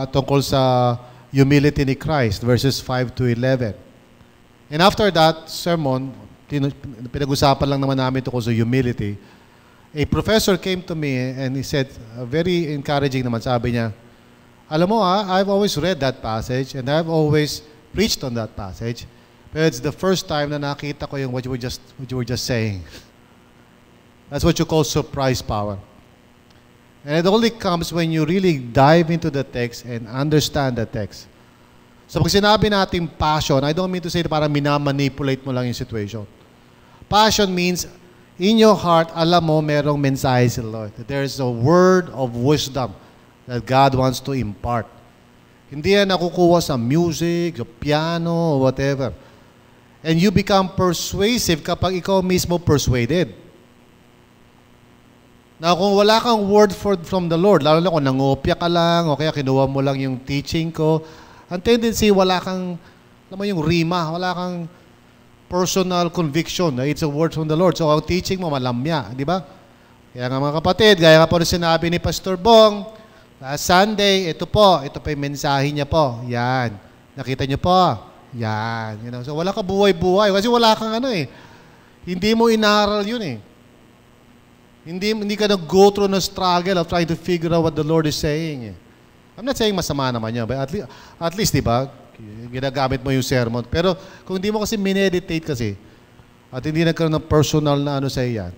Tungkol sa humility ni Christ, verses 5 to 11. And after that sermon, pinag-usapan lang naman namin tungkol sa humility. A professor came to me and he said, very encouraging naman, sabi niya, alam mo I've always read that passage and I've always preached on that passage. But it's the first time na nakita ko yung what you were just saying. That's what you call surprise power. And it only comes when you really dive into the text and understand the text. So pag sinabi natin passion, I don't mean to say na parang minamanipulate mo lang yung situation. Passion means, in your heart, alam mo merong mensahe si Lord. That there is a word of wisdom that God wants to impart. Hindi yan nakukuha sa music, sa piano, or whatever. And you become persuasive kapag ikaw mismo persuaded. Now, kung wala kang word from the Lord, lalo na kung nangopya ka lang, o kaya kinuha mo lang yung teaching ko, ang tendency, wala kang, alam mo yung rima, wala kang personal conviction na it's a word from the Lord. So, ang teaching mo, malamya, di ba? Kaya nga mga kapatid, gaya nga po rin sinabi ni Pastor Bong, last Sunday, ito po yung mensahe niya po. Yan. Nakita niyo po? Yan. You know? So, wala ka buhay-buhay. Kasi wala kang ano eh. Hindi mo inaral yun eh. Hindi ka nag-go through the struggle of trying to figure out what the Lord is saying eh. I'm not saying masama naman yun, but at least, di ba, ginagamit mo yung sermon. Pero kung hindi mo kasi mineditate kasi, at hindi nagkaroon ng personal na ano sa yan,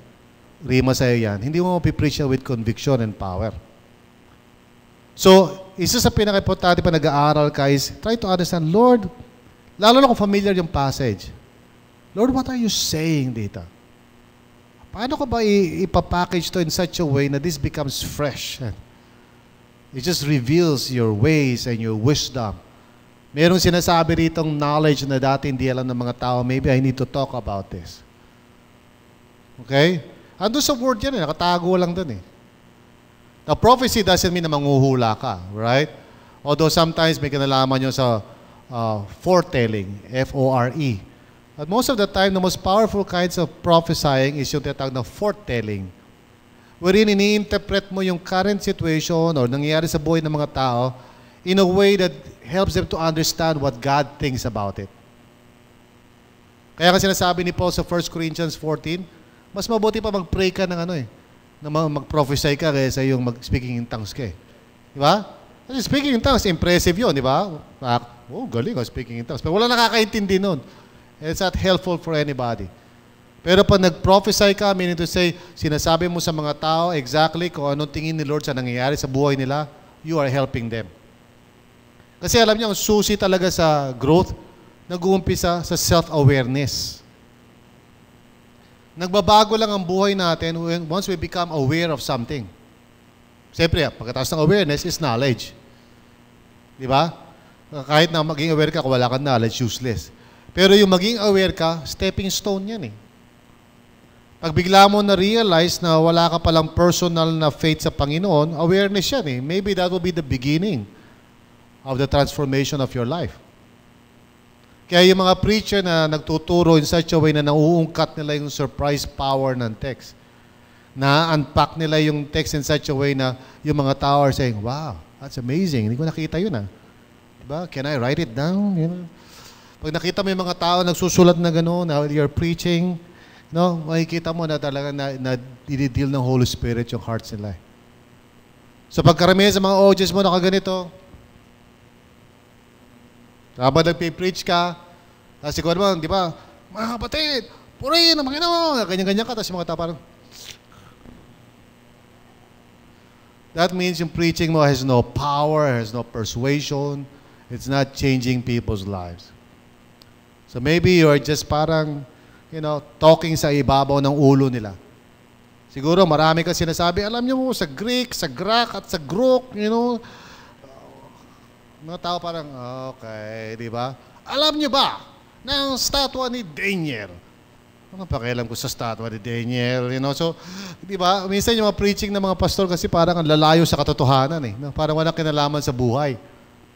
rima sa yan, hindi mo mapipreach with conviction and power. So, isa sa pinaka-importante pa nag-aaral ka is, try to understand, Lord, lalo na kung familiar yung passage, Lord, what are you saying dito? Paano ko ba ipapackage to in such a way na this becomes fresh? It just reveals your ways and your wisdom. Merong sinasabi ritong knowledge na dati hindi alam ng mga tao, maybe I need to talk about this. Okay? Ando sa word yan eh, nakatago lang dun eh. Now, prophecy doesn't mean na manguhula ka, right? Although sometimes may kinalaman nyo sa foretelling, F-O-R-E. But most of the time, the most powerful kinds of prophesying is yung tinatawag na foretelling. Wherein ini-interpret mo yung current situation or nangyayari sa buhay ng mga tao in a way that helps them to understand what God thinks about it. Kaya kasi sinasabi ni Paul sa 1 Corinthians 14, mas mabuti pa mag-pray ka ng na mag-prophesy ka kaysa yung mag-speaking in tongues ka eh. Di ba? Kasi speaking in tongues, impressive yun, di ba? Oh, galing speaking in tongues. Pero wala nakakaintindi nun. It's not helpful for anybody. Pero pag nag-prophesy ka, meaning to say, sinasabi mo sa mga tao exactly kung anong tingin ni Lord sa nangyayari sa buhay nila, you are helping them. Kasi alam niyo, ang susi talaga sa growth, nag-uumpisa sa self-awareness. Nagbabago lang ang buhay natin once we become aware of something. Siyempre, pagkatapos ng awareness is knowledge. Di ba? Kahit na maging aware ka, kung wala kang knowledge, useless. Pero yung maging aware ka, stepping stone yan eh. Pag bigla mo na-realize na wala ka palang personal na faith sa Panginoon, awareness yan eh. Maybe that will be the beginning of the transformation of your life. Kaya yung mga preacher na nagtuturo in such a way na nauungkat nila yung surprise power ng text. Na-unpack nila yung text in such a way na yung mga tao are saying, wow, that's amazing. Hindi ko nakita yun ah. Diba? Can I write it down? You know? Pag nakita mo yung mga tao nagsusulat na gano'n, na you're preaching, no, makikita mo na talaga na dinideal ng Holy Spirit yung hearts nila. So pagkaramihan sa mga audience mo nakaganito, habang nagpe-preach ka, tapos ikaw naman, di ba, mga kapatid, purihin ang Panginoon, ganyan-ganyan ka, tapos yung mga tao parang, that means yung preaching mo has no power, has no persuasion, it's not changing people's lives. So maybe you are just parang, talking sa ibabaw ng ulo nila. Siguro marami ka sinasabi, alam niyo mo, sa Greek, sa Grak, at sa Grok, mga tao parang, okay, di ba? Alam niyo ba, ng statwa ni Daniel? Ano pakialam ko sa statwa ni Daniel? So, di ba, minsan yung mga preaching ng mga pastor kasi parang ang lalayo sa katotohanan eh. Parang walang kinalaman sa buhay.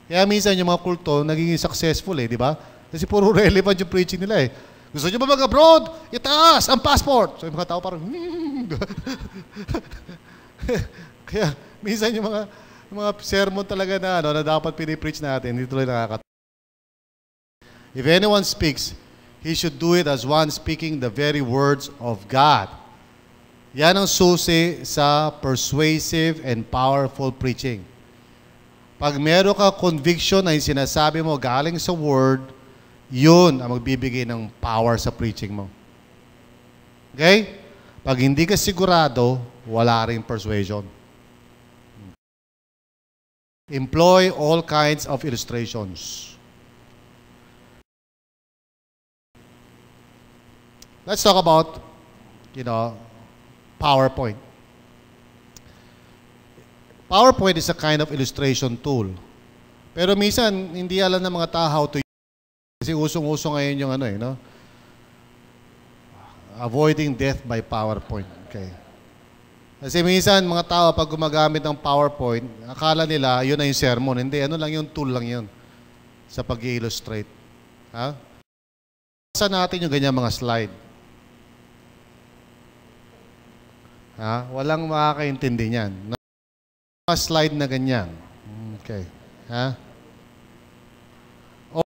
Kaya minsan yung mga kulto nagiging successful eh, di ba? Kasi puro relevant yung preaching nila eh. Gusto niyo ba mag-abroad? Itaas ang passport! So yung mga tao parang, Kaya minsan yung mga sermon talaga na dapat pinipreach natin, hindi tuloy nakakatawa. If anyone speaks, he should do it as one speaking the very words of God. Yan ang susi sa persuasive and powerful preaching. Pag meron ka conviction na yung sinasabi mo galing sa word, yun ang magbibigay ng power sa preaching mo. Okay? Pag hindi ka sigurado, wala ring persuasion. Employ all kinds of illustrations. Let's talk about, PowerPoint. PowerPoint is a kind of illustration tool. Pero minsan, hindi alam ng mga tao how to use it. Kasi usong-uso ngayon yung avoiding death by PowerPoint. Okay. Kasi minsan, mga tao, pag gumagamit ng PowerPoint, akala nila, yun na yung sermon. Hindi, lang yung tool lang yun sa pag-i-illustrate. Ha? Saan natin yung ganyan mga slide? Ha? Walang makakaintindi niyan. Mga slide na ganyan. Okay. Ha? O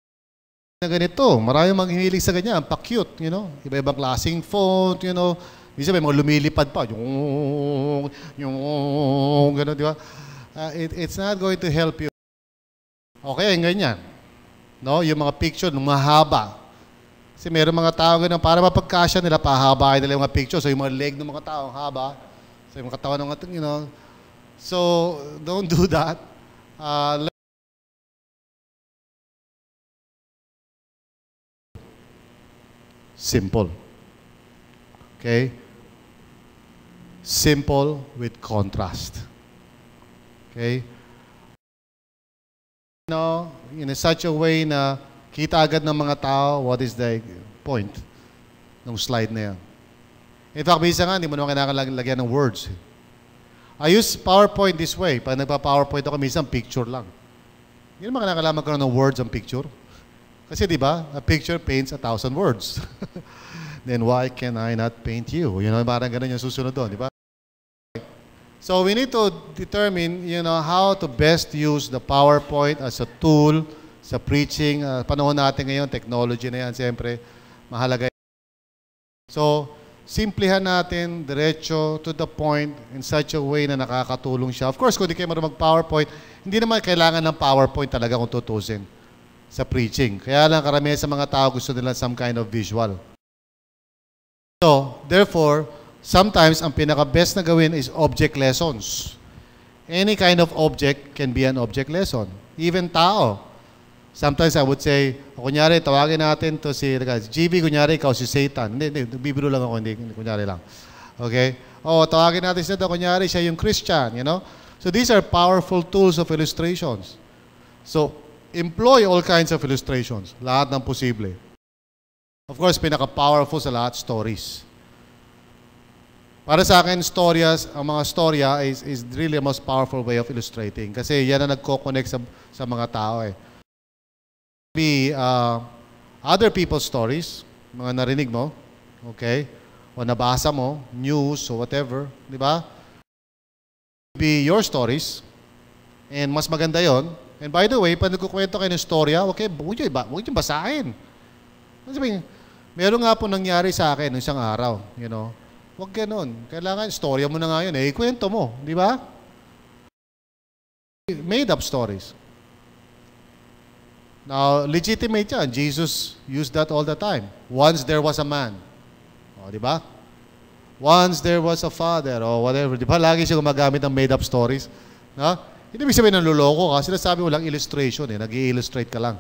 na ganito, maraming maghihilig sa ganyan, pa-cute, Iba-ibang klaseng font, Minsan may mga lumilipad pa. Yung gano'n, di ba? It's not going to help you. Okay, ganyan. No? Yung mga picture, mahaba. Kasi meron mga tao ganun, para mapagkasya nila, pahabain nila yung mga picture. So, yung mga leg ng mga tao, haba. So, yung mga katawan ng mga, So, don't do that. Simple. Okay? Simple with contrast. Okay? In such a way na kita agad ng mga tao what is the point ng slide na yan. In fact, minsan nga, hindi mo naman kailangan lagyan ng words. I use PowerPoint this way. Pag nagpa-PowerPoint ako, minsan picture lang. Hindi naman kailangan magkaroon ng words ang picture. Kasi di ba, a picture paints 1,000 words. Then why can I not paint you? Parang ganun yung susunod doon, di ba? So we need to determine, how to best use the PowerPoint as a tool sa preaching. Panahon natin ngayon, technology na yan, siyempre, mahalaga. So, simplihan natin, diretso, to the point, in such a way na nakakatulong siya. Of course, kung di kayo marunong mag-PowerPoint, hindi naman kailangan ng PowerPoint talaga kung tutusin sa preaching. Kaya lang karamihan sa mga tao gusto nila some kind of visual. So, therefore, sometimes ang pinaka-best na gawin is object lessons. Any kind of object can be an object lesson. Even tao. Sometimes I would say, kunyari, tawagin natin to si GB, kunyari, ikaw si Satan. Hindi, bibiro lang ako, hindi, kunyari lang. Okay? Tawagin natin siya, kunyari, siya yung Christian, you know? So these are powerful tools of illustrations. So, employ all kinds of illustrations. Lahat ng posible. Of course, pinaka-powerful sa lahat, stories. Para sa akin, ang mga storya is really the most powerful way of illustrating. Kasi yan ang nagko-connect sa mga tao eh. Be other people's stories, mga narinig mo, okay? O nabasa mo, news or whatever, di ba? Be your stories, and mas maganda yon. And by the way, pag nagkukwento kayo ng storya, okay, huwag nyo basahin. Meron nga po nangyari sa akin isang araw, you know. Huwag ganun. Kailangan, storya mo na nga yun, ikwento mo, di ba? Made up stories. Now, legitimate yan. Jesus used that all the time. Once there was a man. Di ba? Once there was a father or whatever. Di ba? Lagi siya gumagamit ng made-up stories. No? Hindi ibig sabihin ng luloko ka. Sinasabi mo lang illustration. Nag-i-illustrate ka lang.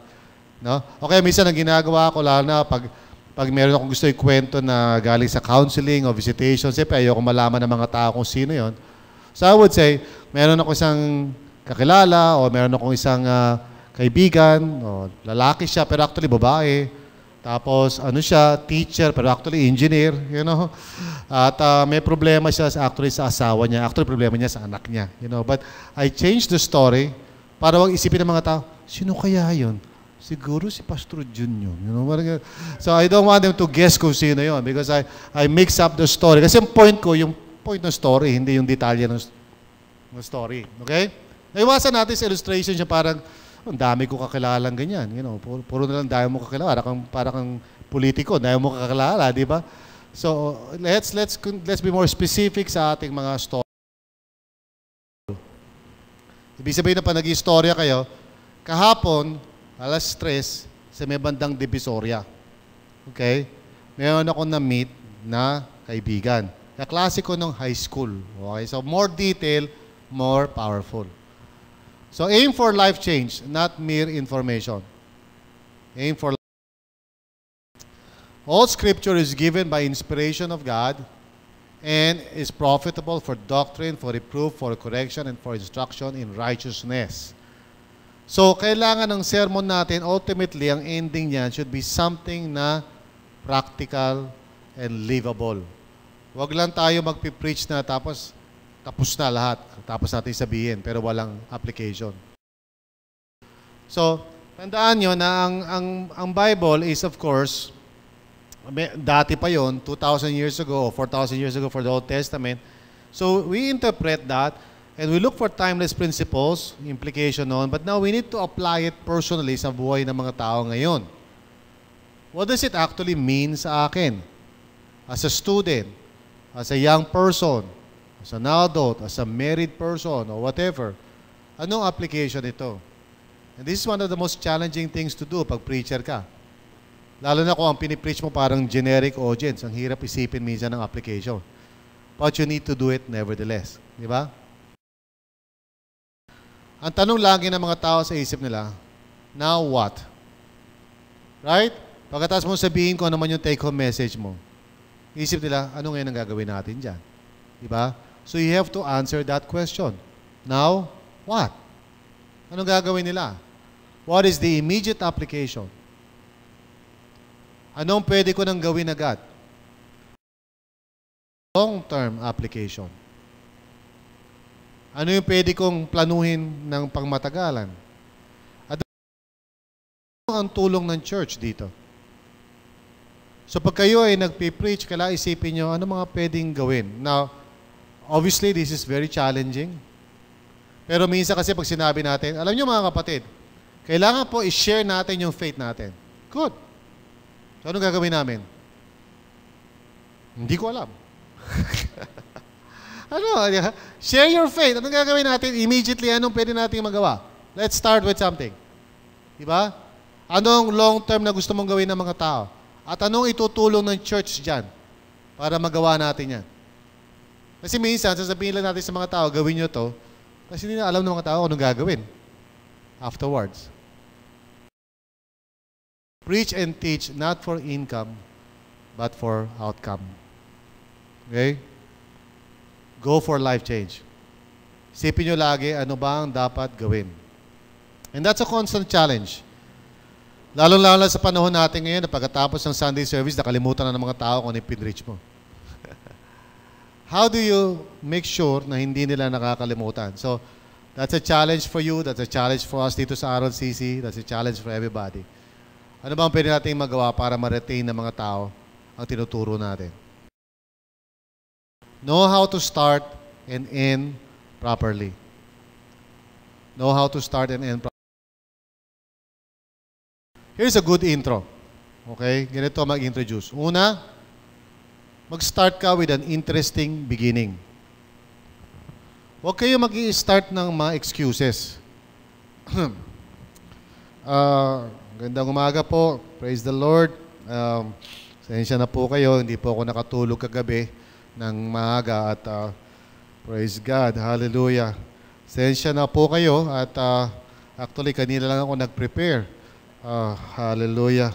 No? Okay, minsan ang ginagawa ko, lalo na pag meron akong gusto ikwento na galing sa counseling o visitation, siyempre ayoko malaman ng mga tao kung sino yon. So I would say, meron ako isang kakilala o meron akong isang kaibigan, o lalaki siya, pero actually babae. Tapos, siya, teacher, pero actually engineer, you know. At may problema siya actually sa asawa niya. Actually, problema niya sa anak niya, you know. But I changed the story para wag isipin ng mga tao, sino kaya yun? Siguro si Pastor Jun yun. You know? So, I don't want them to guess kung sino yun because I mix up the story. Kasi yung point ng story, hindi yung detalye ng story. Okay? Naiwasan natin sa illustration siya parang, ang dami ko kakilalang ganyan, you know. Puro na lang dami mo kakilala, para kang politiko, dami mo kakilala, di ba? So, let's be more specific sa ating mga story. Ibig sabihin na pa nag-istorya kayo, kahapon, alas 3, sa may bandang Divisoria. Okay? Mayroon ako na-meet na kaibigan. Kaklase ko nung high school. Okay? So, more detail, more powerful. So, aim for life change, not mere information. Aim for life. All Scripture is given by inspiration of God and is profitable for doctrine, for reproof, for correction, and for instruction in righteousness. So, kailangan ng sermon natin, ultimately, ang ending niyan should be something na practical and livable. Huwag lang tayo magpipreach na tapos na lahat. Tapos natin sabihin, pero walang application. So, tandaan nyo na ang Bible is, of course, dati pa yon 2,000 years ago, 4,000 years ago for the Old Testament. So, we interpret that, and we look for timeless principles, implication on, but now we need to apply it personally sa buhay ng mga tao ngayon. What does it actually mean sa akin? As a student, as a young person, as an adult, as a married person, or whatever, anong application ito? And this is one of the most challenging things to do pag preacher ka. Lalo na kung ang pinipreach mo parang generic audience, ang hirap isipin minsan ng application. But you need to do it nevertheless. Di ba? Ang tanong lagi ng mga tao sa isip nila, now what? Right? Pagkatapos mo sabihin ko ano man yung take-home message mo, isip nila, ano ngayon ang gagawin natin dyan? Di ba? So you have to answer that question. Now, what? Anong gagawin nila? What is the immediate application? Anong pwede ko nang gawin agad? Long-term application. Ano yung pwede kong planuhin ng pangmatagalan? At ano ang tulong ng church dito? So pag kayo ay nagpipreach, kailangan isipin nyo, ano mga pwedeng gawin? Now, obviously, this is very challenging. Pero minsan kasi pag sinabi natin, alam nyo mga kapatid, kailangan po i-share natin yung faith natin. Good. So, anong gagawin namin? Hindi ko alam. Ano? Share your faith. Anong gagawin natin? Immediately, anong pwede natin magawa? Let's start with something. Diba? Anong long-term na gusto mong gawin ng mga tao? At anong itutulong ng church dyan para magawa natin yan? Kasi minsan, sasabihin lang natin sa mga tao, gawin nyo to, kasi hindi na alam ng mga tao anong gagawin afterwards. Preach and teach not for income, but for outcome. Okay? Go for life change. Isipin nyo lagi, ano ba ang dapat gawin? And that's a constant challenge. Lalo-lalo sa panahon natin ngayon na pagkatapos ng Sunday service, nakalimutan na ng mga tao kung ano yung pinreach mo. How do you make sure na hindi nila nakakalimutan? So, that's a challenge for you. That's a challenge for us dito sa RLCC. That's a challenge for everybody. Ano ba ang pwede natin magawa para ma-retain ng mga tao ang tinuturo natin? Know how to start and end properly. Know how to start and end properly. Here's a good intro. Okay? Ganito mag-introduce. Una, mag-start ka with an interesting beginning. Huwag kayo mag-i-start ng mga excuses. Gandang umaga po. Praise the Lord. Sensya na po kayo. Hindi po ako nakatulog kagabi ng maaga at praise God. Hallelujah. Sensya na po kayo at actually kanina lang ako nag-prepare. Hallelujah.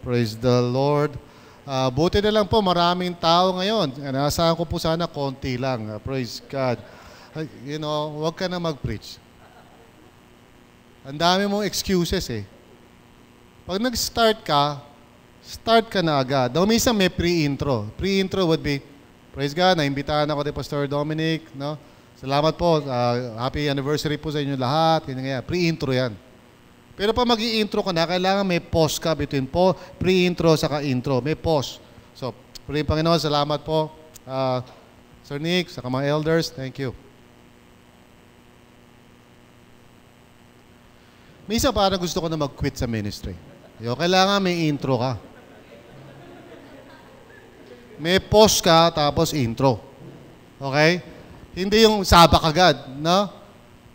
Praise the Lord. Buti na lang po, maraming tao ngayon. Naasahan ko po sana konti lang. Praise God. You know, huwag ka na mag-preach. Ang dami mong excuses eh. Pag nag-start ka, start ka na agad. Daw minsan may pre-intro. Pre-intro would be, praise God, naimbitahan ako ni Pastor Dominic. No? Salamat po. Happy anniversary po sa inyo lahat. Pre-intro yan. Pero pag mag-i-intro ka na, kailangan may pause ka between pre-intro saka intro. May pause. So, Panginoon, salamat po. Sir Nick, saka mga elders, thank you. Minsan parang gusto ko na mag-quit sa ministry. Kailangan may intro ka. May pause ka, tapos intro. Okay? Hindi yung sabak agad, no?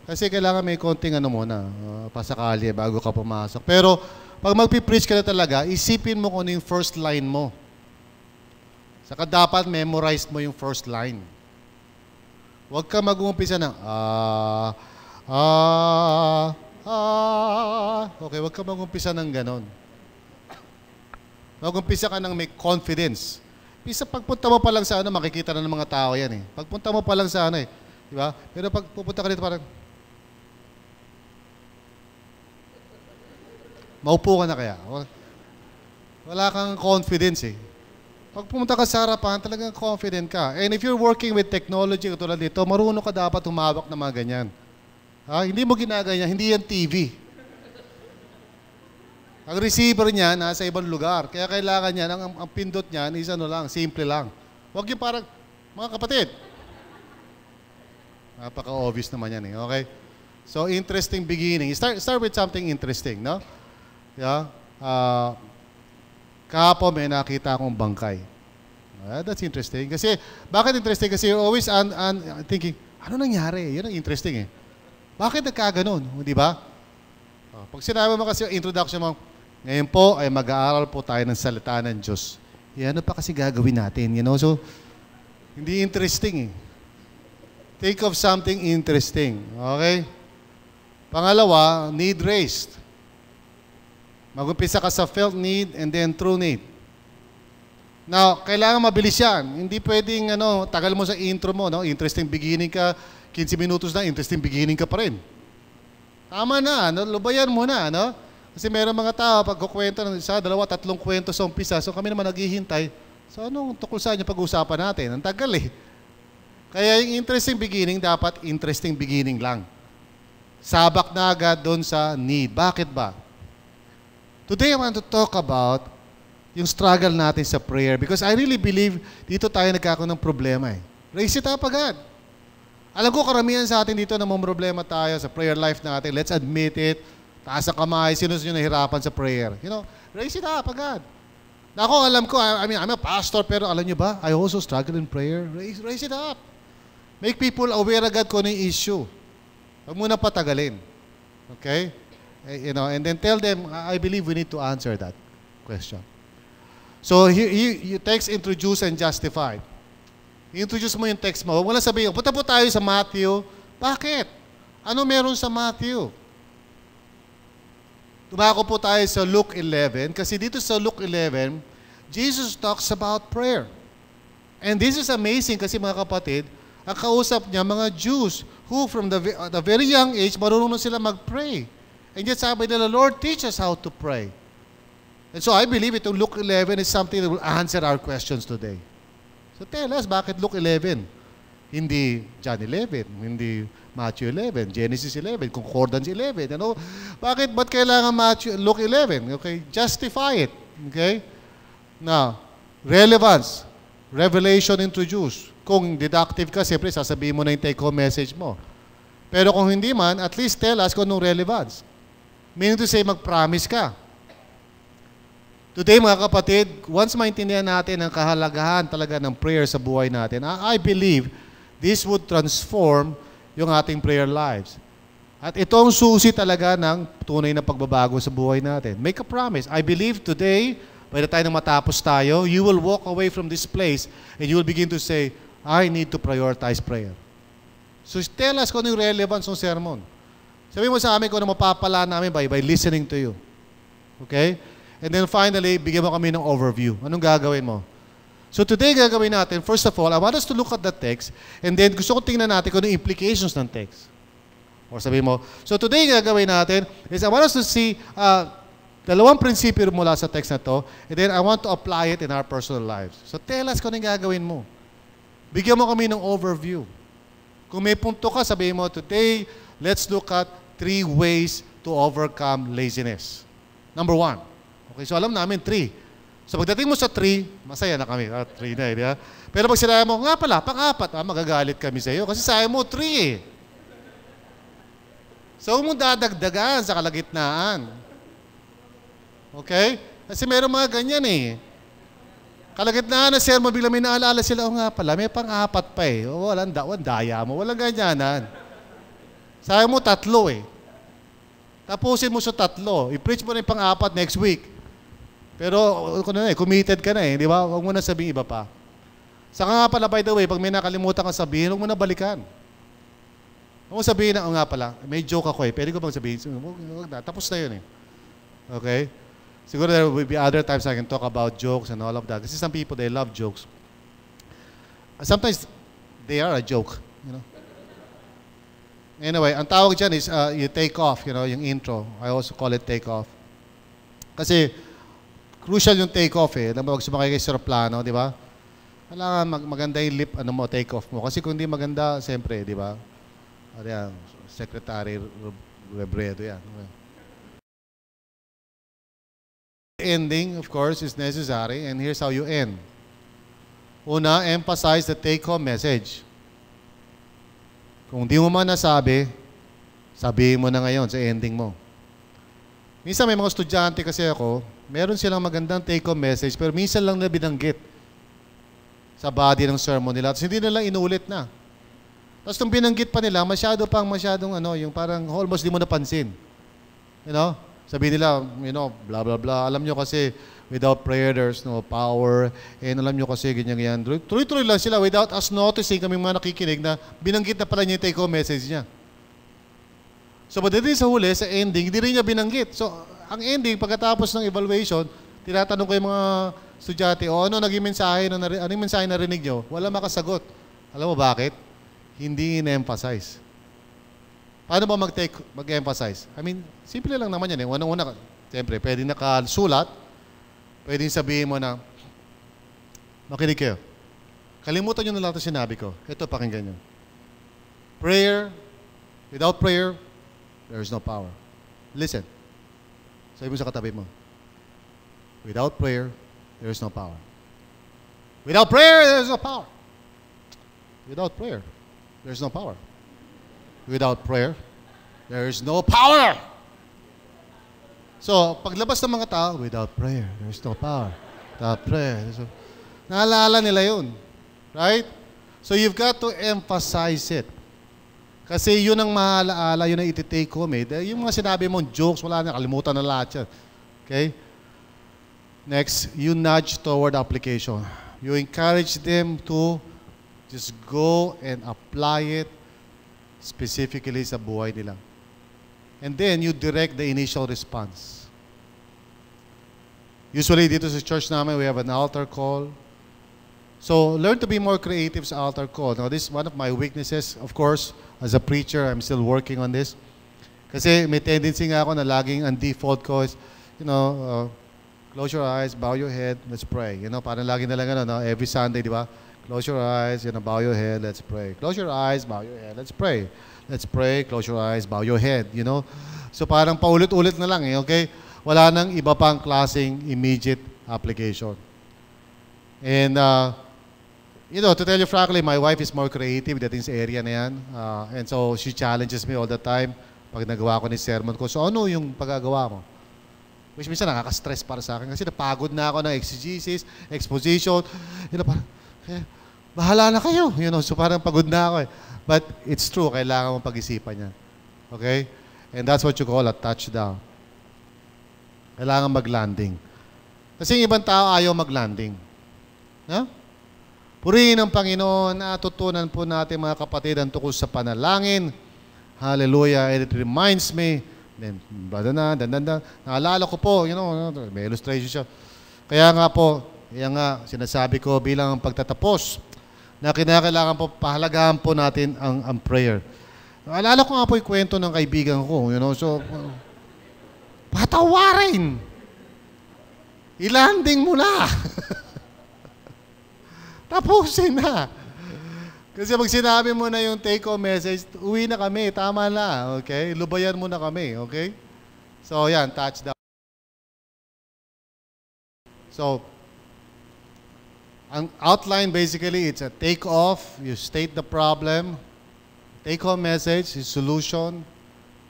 Kasi kailangan may konting ano muna, pasakali bago ka pumasok. Pero pag magpipreach ka na talaga, isipin mo kung ano yung first line mo. Saka dapat memorize mo yung first line. Huwag ka mag-uumpisa ng okay, huwag ka mag-uumpisa ng ganon. Mag-umpisa ka ng may confidence. Isa pagpunta mo pa lang sa ano, makikita na ng mga tao yan eh. Pagpunta mo pa lang sa ano eh. Di ba? Pero pag pupunta ka dito parang, maupo ka na kaya? Wala kang confidence eh. Pag pumunta ka sa harapan, talagang confident ka. And if you're working with technology katulad dito, marunong ka dapat humawak ng mga ganyan. Hindi mo ginaganyan, hindi yan TV. Ang receiver niya nasa ibang lugar. Kaya kailangan niya, ang pindot niya is ano lang, simple lang. Huwag yung parang, mga kapatid. Napaka-obvious naman yan eh, okay? So, interesting beginning. Start with something interesting, no? Yeah. Kahapon may nakita akong bangkay. That's interesting. Kasi, bakit interesting? Kasi you're always thinking, ano nangyari? Yun ang interesting eh. Bakit nagkaganon? Di ba? Pag sinabi mo kasi yung introduction mo, ngayon po ay mag-aaral po tayo ng salita ng Diyos. Ano pa kasi gagawin natin? You know? So, hindi interesting eh. Think of something interesting. Okay? Pangalawa, need raised. Mag-umpisa ka sa felt need and then true need. Now, kailangan mabilis yan. Hindi pwedeng, tagal mo sa intro mo, no? Interesting beginning ka, 15 minutos na, interesting beginning ka pa rin. Tama na, lubayan mo na, no? Kasi meron mga tao, pag kukwento ng isa, 2, 3 kwento sa umpisa, so kami naman naghihintay. So anong tukol saan yung pag-uusapan natin? Ang tagal eh. Kaya yung interesting beginning, dapat interesting beginning lang. Sabak na agad doon sa need. Bakit ba? Today I want to talk about yung struggle natin sa prayer because I really believe dito tayo nagkakaroon ng problema eh. Raise it up agad. Alam ko karamihan sa atin dito na may problema tayo sa prayer life natin. Let's admit it. Taas ang kamay. Sino nahihirapan sa prayer? Raise it up agad. Na ako, alam ko, I mean, I'm a pastor, pero alam niyo ba, I also struggle in prayer. Raise it up. Make people aware agad kung ano yung issue. Huwag muna patagalin. Okay? And then tell them, I believe we need to answer that question. So, you text, introduce, and justify. I-introduce mo yung text mo. Huwag mo lang sabihin, punta po tayo sa Matthew. Bakit? Ano meron sa Matthew? Tumako po tayo sa Luke 11, kasi dito sa Luke 11, Jesus talks about prayer. And this is amazing kasi mga kapatid, ang kausap niya mga Jews who from the very young age, marunong sila mag-pray. And yet sabi nila, Lord, teach us how to pray. And so I believe itong Luke 11 is something that will answer our questions today. So tell us, bakit Luke 11? Hindi John 11, hindi Matthew 11, Genesis 11, Concordance 11. Ano? Ba't kailangan Luke 11? Okay, justify it. Okay? Now, relevance. Revelation introduced. Kung deductive ka, siyempre sasabihin mo na yung take-home message mo. Pero kung hindi man, at least tell us kung anong relevance. Meaning to say, mag-promise ka. Today, mga kapatid, once maintindihan natin ang kahalagahan talaga ng prayer sa buhay natin, I believe this would transform yung ating prayer lives. At ito ang susi talaga ng tunay na pagbabago sa buhay natin. Make a promise. I believe today, by the time na matapos tayo, you will walk away from this place and you will begin to say, I need to prioritize prayer. So tell us kung ano yung relevance ng sermon. Sabihin mo sa amin kung ano mapapala namin by listening to you. Okay? And then finally, bigyan mo kami ng overview. Anong gagawin mo? So today, gagawin natin, first of all, I want us to look at the text and then gusto ko tingnan natin kung ano yung implications ng text. Or sabihin mo, so today, gagawin natin is I want us to see dalawang prinsipyo mula sa text na to and then I want to apply it in our personal lives. So tell us kung ano yung gagawin mo. Bigyan mo kami ng overview. Kung may punto ka, sabihin mo, today, let's look at 3 ways to overcome laziness. Number 1. Okay, so alam namin 3. So pagdating mo sa 3, masaya na kami. 3 na, di ba? Pero pag sinabi mo, nga pala, pang-4, magagalit kami sa iyo kasi sayang mo 3 eh. So huwag mong dadagdagan sa kalagitnaan. Okay? Kasi meron mga ganyan eh. Kalagitnaan na sermon, bigla may naalala sila, nga pala, may pang-4 pa eh. Walang daya mo, walang ganyanan. Sayang mo 3 eh. Tapusin mo sa 3. I-preach mo na yung pang-4 next week. Pero committed ka na eh, di ba? Huwag mo na sabihin iba pa. Saka nga pala, by the way, pag may nakalimutan kang sabihin, huwag mo na balikan. Huwag mo sabihin na, nga pala, may joke ako eh. Pwede ko bang sabihin? Huwag na, tapos na yun eh. Okay? Siguro there will be other times I can talk about jokes and all of that. Kasi some people, they love jokes. Sometimes, they are a joke. You know? Anyway, ang tawag dyan is you take off, you know, yung intro. I also call it take off. Kasi, crucial yung take off eh. Pag sumakay kayo sa aeroplano, di ba? Kailangan maganda yung take off mo. Kasi kung hindi maganda, siyempre, di ba? Ano yan, Secretary Robredo yan. Ending, of course, is necessary, and here's how you end. Una, emphasize the take-home message. Kung di mo man nasabi, sabihin mo na ngayon sa ending mo. Minsan may mga estudyante kasi ako, meron silang magandang take-home message, pero minsan lang na binanggit sa body ng sermon nila. Tapos hindi nila inulit na. Tapos nung binanggit pa nila, masyadong yung parang almost di mo napansin. You know? Sabi nila, blah, blah, blah. Alam nyo kasi, without prayer, there's no power. And alam nyo kasi, ganyan. Tuloy-tuloy lang sila without us noticing kaming mga nakikinig na binanggit na pala niya yung take-home message niya. So, pagdating sa huli, sa ending, hindi rin niya binanggit. So, ang ending, pagkatapos ng evaluation, tinatanong ko yung mga estudyante, ano naging mensahe, ano yung mensahe narinig nyo? Wala makasagot. Alam mo bakit? Hindi in-emphasize. Paano ba mag-emphasize? I mean, simple lang naman yan eh. Unang-una, siyempre, pwedeng nakasulat, pwedeng sabihin mo na, makinig kayo. Kalimutan nyo na lang ito sinabi ko. Ito, pakinggan nyo. Prayer, without prayer, there is no power. Listen. Sabi mo sa katabi mo. Without prayer, there is no power. Without prayer, there is no power. Without prayer, there is no power. Without prayer, there is no power. So, paglabas ng mga tao, without prayer, there is no power. The prayer. So, naalala nila yun. Right? So you've got to emphasize it. Kasi yun ang mahalaala, yun ang iti-take home. Yung mga sinabi mong jokes, wala na, kalimutan na lahat yan. Okay? Next, you nudge toward application. You encourage them to just go and apply it specifically sa buhay nila. And then, you direct the initial response. Usually, dito sa church namin, we have an altar call. So, learn to be more creative sa altar call. Now, this is one of my weaknesses. Of course, as a preacher, I'm still working on this. Kasi may tendency nga ako na laging ang default ko is, close your eyes, bow your head, let's pray. Parang lagi na lang every Sunday, di ba? Close your eyes, bow your head, let's pray. Close your eyes, bow your head, let's pray. Let's pray, close your eyes, bow your head, So parang paulit-ulit na lang, okay? Wala nang iba pang klaseng immediate application. And, to tell you frankly, my wife is more creative dating sa area na yan. And so, she challenges me all the time pag nagawa ko ni sermon ko. So, ano yung pagagawa mo? Which minsan nakaka-stress para sa akin kasi napagod na ako ng exegesis, exposition. Bahala na kayo. So parang pagod na ako eh. But it's true, kailangan mong pag-isipan yan. Okay? And that's what you call a touchdown. Kailangan mag-landing. Kasi yung ibang tao ayaw mag-landing. No? Purihin ang Panginoon, natutunan po natin mga kapatid ang tukos sa panalangin. Hallelujah. And it reminds me, then, naalala ko po, may illustration siya. Kaya nga po, sinasabi ko bilang pagtatapos, na kinakailangan po, pahalagahan po natin ang prayer. Naalala ko nga po yung kwento ng kaibigan ko, so, patawarin! Ilanding mo na! Tapusin na! Kasi pag sinabi mo na yung take-home message, uwi na kami, tama na, okay? Lubayan mo na kami, okay? So, yan, touchdown. So, ang outline basically, it's a take-off, you state the problem, take-home message, your solution,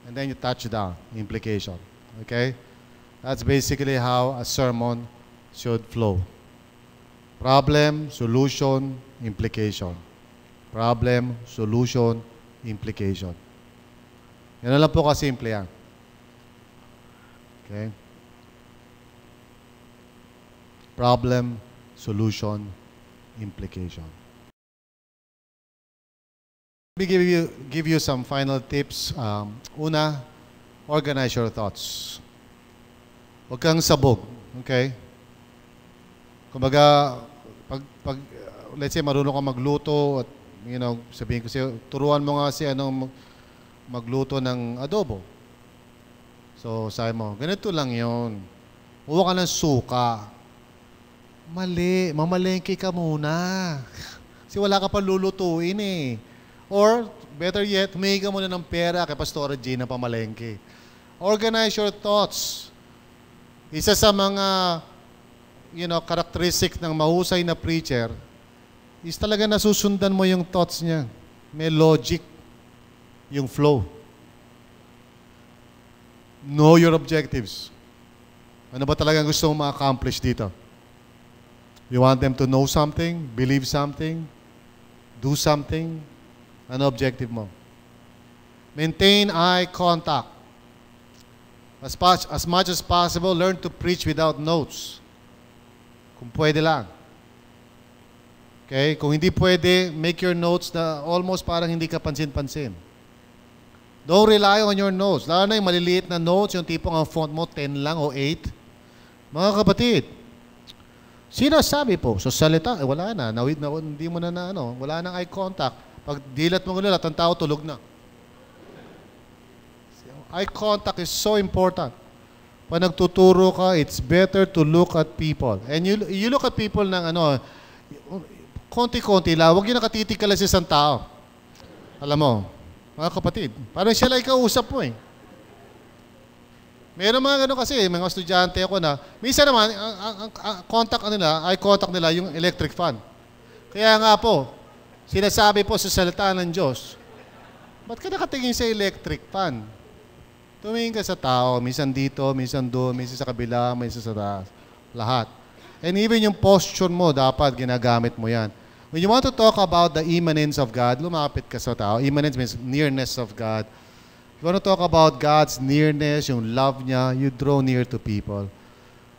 and then you touch down, implication, okay? That's basically how a sermon should flow. Problem, solution, implication. Problem, solution, implication. Yan lang po kasimple yan. Okay? Problem, solution, implication. Let me give you some final tips. Una, organize your thoughts. Huwag kang sabog. Okay? Kumbaga, pag let's say marunong ka magluto at sabihin ko sa'yo, turuan mo nga si magluto ng adobo. So, sabi mo, ganito lang yon. Huwag ka ng suka. Mali. Mamalengke ka muna. Kasi wala ka pa lulutuin eh. Or, better yet, humingi ka muna ng pera kay Pastora Gina pamalengke. Organize your thoughts. Isa sa mga, characteristic ng mahusay na preacher is talaga nasusundan mo yung thoughts niya. May logic yung flow. Know your objectives. Ano ba talaga gusto mong ma-accomplish dito? You want them to know something, believe something, do something? Ano objective mo? Maintain eye contact. As much as possible, learn to preach without notes. Kung pwede lang. Okay? Kung hindi pwede, make your notes na almost parang hindi ka pansin-pansin. Don't rely on your notes. Lalo na yung maliliit na notes, yung tipong ang font mo 10 lang o 8. Mga kapatid, sinasabi po sa salita, wala na, hindi mo na wala nang eye contact. Pag dilat mo nila, ang tao tulog na. Eye contact is so important. Pag nagtuturo ka, it's better to look at people. And you look at people ng konti-konti lang. Huwag yung nakatitig ka lang sa isang tao. Alam mo, mga kapatid, parang siya lang ikausap mo eh. Meron mga gano'n kasi, mga estudyante ako na, minsan naman, ang contact nila, eye contact nila, yung electric fan. Kaya nga po, sinasabi po sa salita ng Diyos, ba't ka nakatingin sa electric fan? Tumingin ka sa tao, minsan dito, minsan doon, minsan sa kabila, minsan sa taas. Lahat. And even yung posture mo, dapat ginagamit mo yan. When you want to talk about the immanence of God, lumapit ka sa tao. Immanence means nearness of God. If you want to talk about God's nearness, yung love niya, you draw near to people.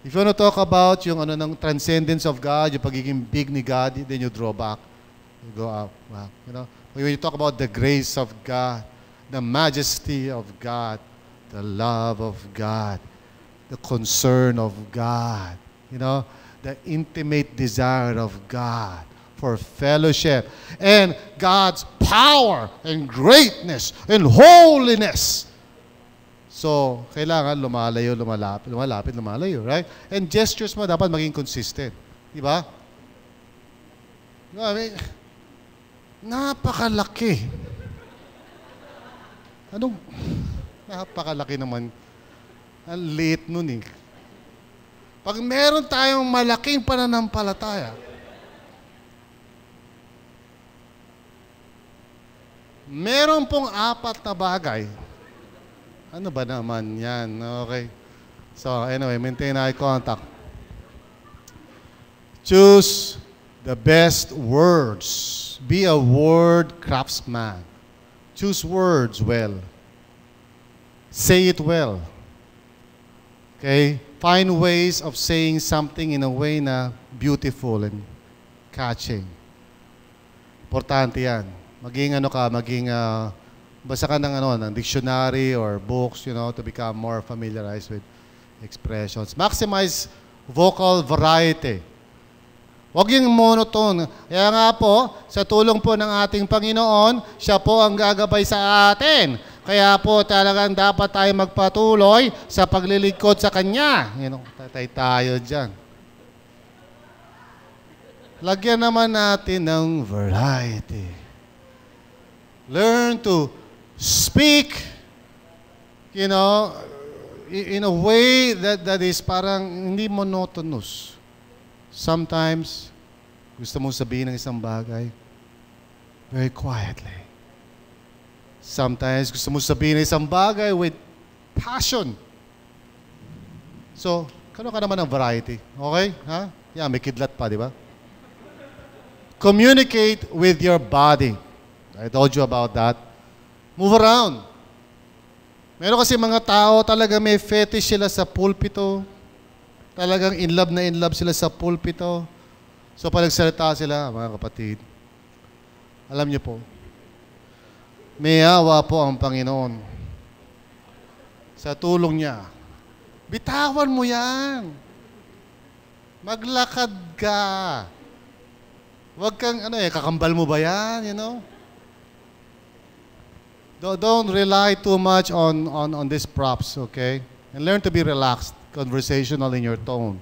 If you want to talk about yung ng transcendence of God, yung pagiging big ni God, then you draw back. You go up. You know? When you talk about the grace of God, the majesty of God, the love of God, the concern of God, you know, the intimate desire of God for fellowship, and God's power and greatness and holiness. So, kailangan lumalayo, lumalapit, right? And gestures mo dapat maging consistent. Di ba? I mean, napakalaki. Napakalaki naman. Ang liit nun eh. Pag meron tayong malaking pananampalataya, meron pong 4 na bagay. Ano ba naman yan? Okay. So, anyway, maintain eye contact. Choose the best words. Be a word craftsman. Choose words well. Say it well. Okay? Find ways of saying something in a way na beautiful and catching. Importante yan. Basa ka ng dictionary or books, you know, to become more familiarized with expressions. Maximize vocal variety. Huwag yung monotone. Kaya nga po, sa tulong po ng ating Panginoon, siya po ang gagabay sa atin. Kaya po talagang dapat tayo magpatuloy sa paglilingkod sa Kanya. You know, tatay tayo dyan. Lagyan naman natin ng variety. Learn to speak, you know, in a way that is parang hindi monotonous. Sometimes, gusto mong sabihin ng isang bagay, very quietly. Sometimes, gusto mong sabihin ng isang bagay with passion. So, kano ka naman ng variety? Okay? Ha? Yeah, may kidlat pa, di ba? Communicate with your body. I told you about that. Move around. Meron kasi mga tao talaga may fetish sila sa pulpito. Talagang in love sila sa pulpito. So pag nagsalita sila, mga kapatid, alam niyo po, may awa po ang Panginoon. Sa tulong niya, bitawan mo yan. Maglakad ka. Huwag kang, kakambal mo ba yan, you know? Don't rely too much on these props, okay? And learn to be relaxed, conversational in your tone.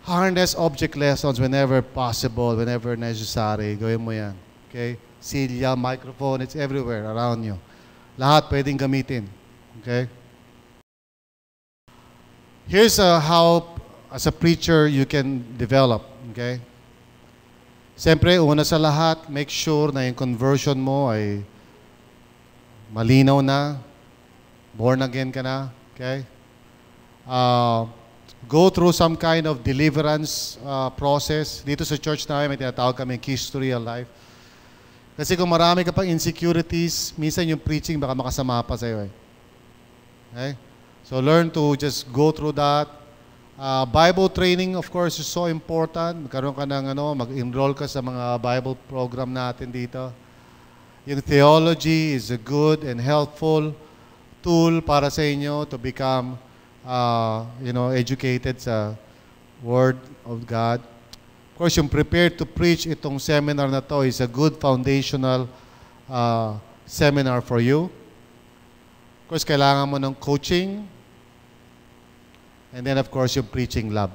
Harness object lessons whenever possible, whenever necessary. Gawin mo yan, okay? Silya, microphone, it's everywhere around you. Lahat pwedeng gamitin, okay? Here's how, as a preacher, you can develop, okay? Siyempre, una sa lahat, make sure na yung conversion mo ay malinaw na, born again ka na, okay? Go through some kind of deliverance process. Dito sa church namin, may tinatawag kami keys to real life. Kasi kung marami ka pang insecurities, minsan yung preaching baka makasama pa sa'yo eh. Okay? So learn to just go through that. Bible training, of course, is so important. Magkaroon ka ng mag-enroll ka sa mga Bible program natin dito. Yung theology is a good and helpful tool para sa inyo to become, educated sa Word of God. Of course, yung prepared to preach itong seminar na to is a good foundational seminar for you. Of course, kailangan mo ng coaching. And then, of course, yung preaching lab.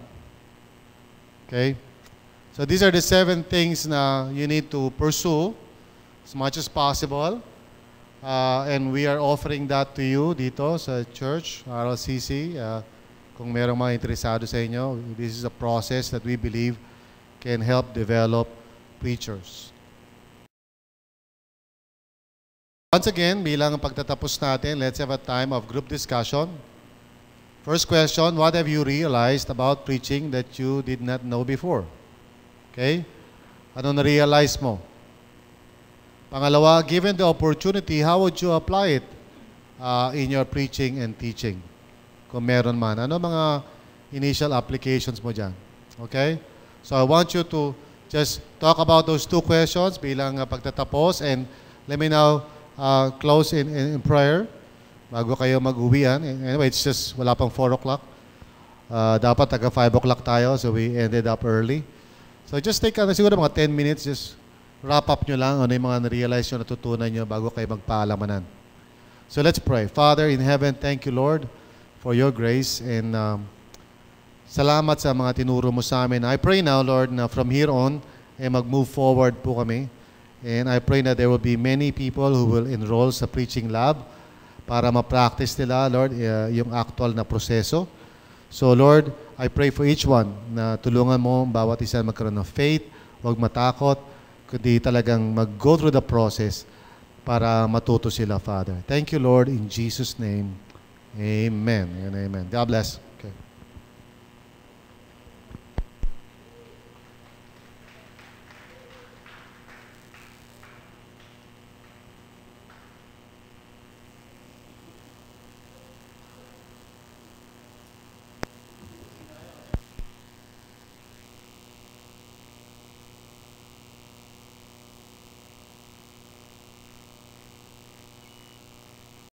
Okay? So these are the 7 things na you need to pursue as much as possible. And we are offering that to you dito sa church, RLCC. Kung merong mga interesado sa inyo, this is a process that we believe can help develop preachers. Once again, bilang pagtatapos natin, let's have a time of group discussion. First question, what have you realized about preaching that you did not know before? Okay? Ano na-realize mo? Pangalawa, given the opportunity, how would you apply it in your preaching and teaching? Kung meron man. Ano mga initial applications mo dyan? Okay? So I want you to just talk about those two questions bilang pagtatapos, and let me now close in prayer bago kayo mag-uwian. Anyway, it's just wala pang 4 o'clock. Dapat taga 5 o'clock tayo, so we ended up early. So just take siguro mga 10 minutes, just wrap up nyo lang ano yung mga na-realize nyo, natutunan nyo bago kayo magpaalamanan. So let's pray. Father in heaven, thank you, Lord, for your grace, and salamat sa mga tinuro mo sa amin. I pray now, Lord, na from here on, mag-move forward po kami. And I pray that there will be many people who will enroll sa preaching lab para ma-practice nila, Lord, yung actual na proseso. So, Lord, I pray for each one na tulungan mo bawat isa magkaroon ng faith, huwag matakot, kundi talagang mag-go through the process para matuto sila, Father. Thank you, Lord, in Jesus' name. Amen and amen. God bless.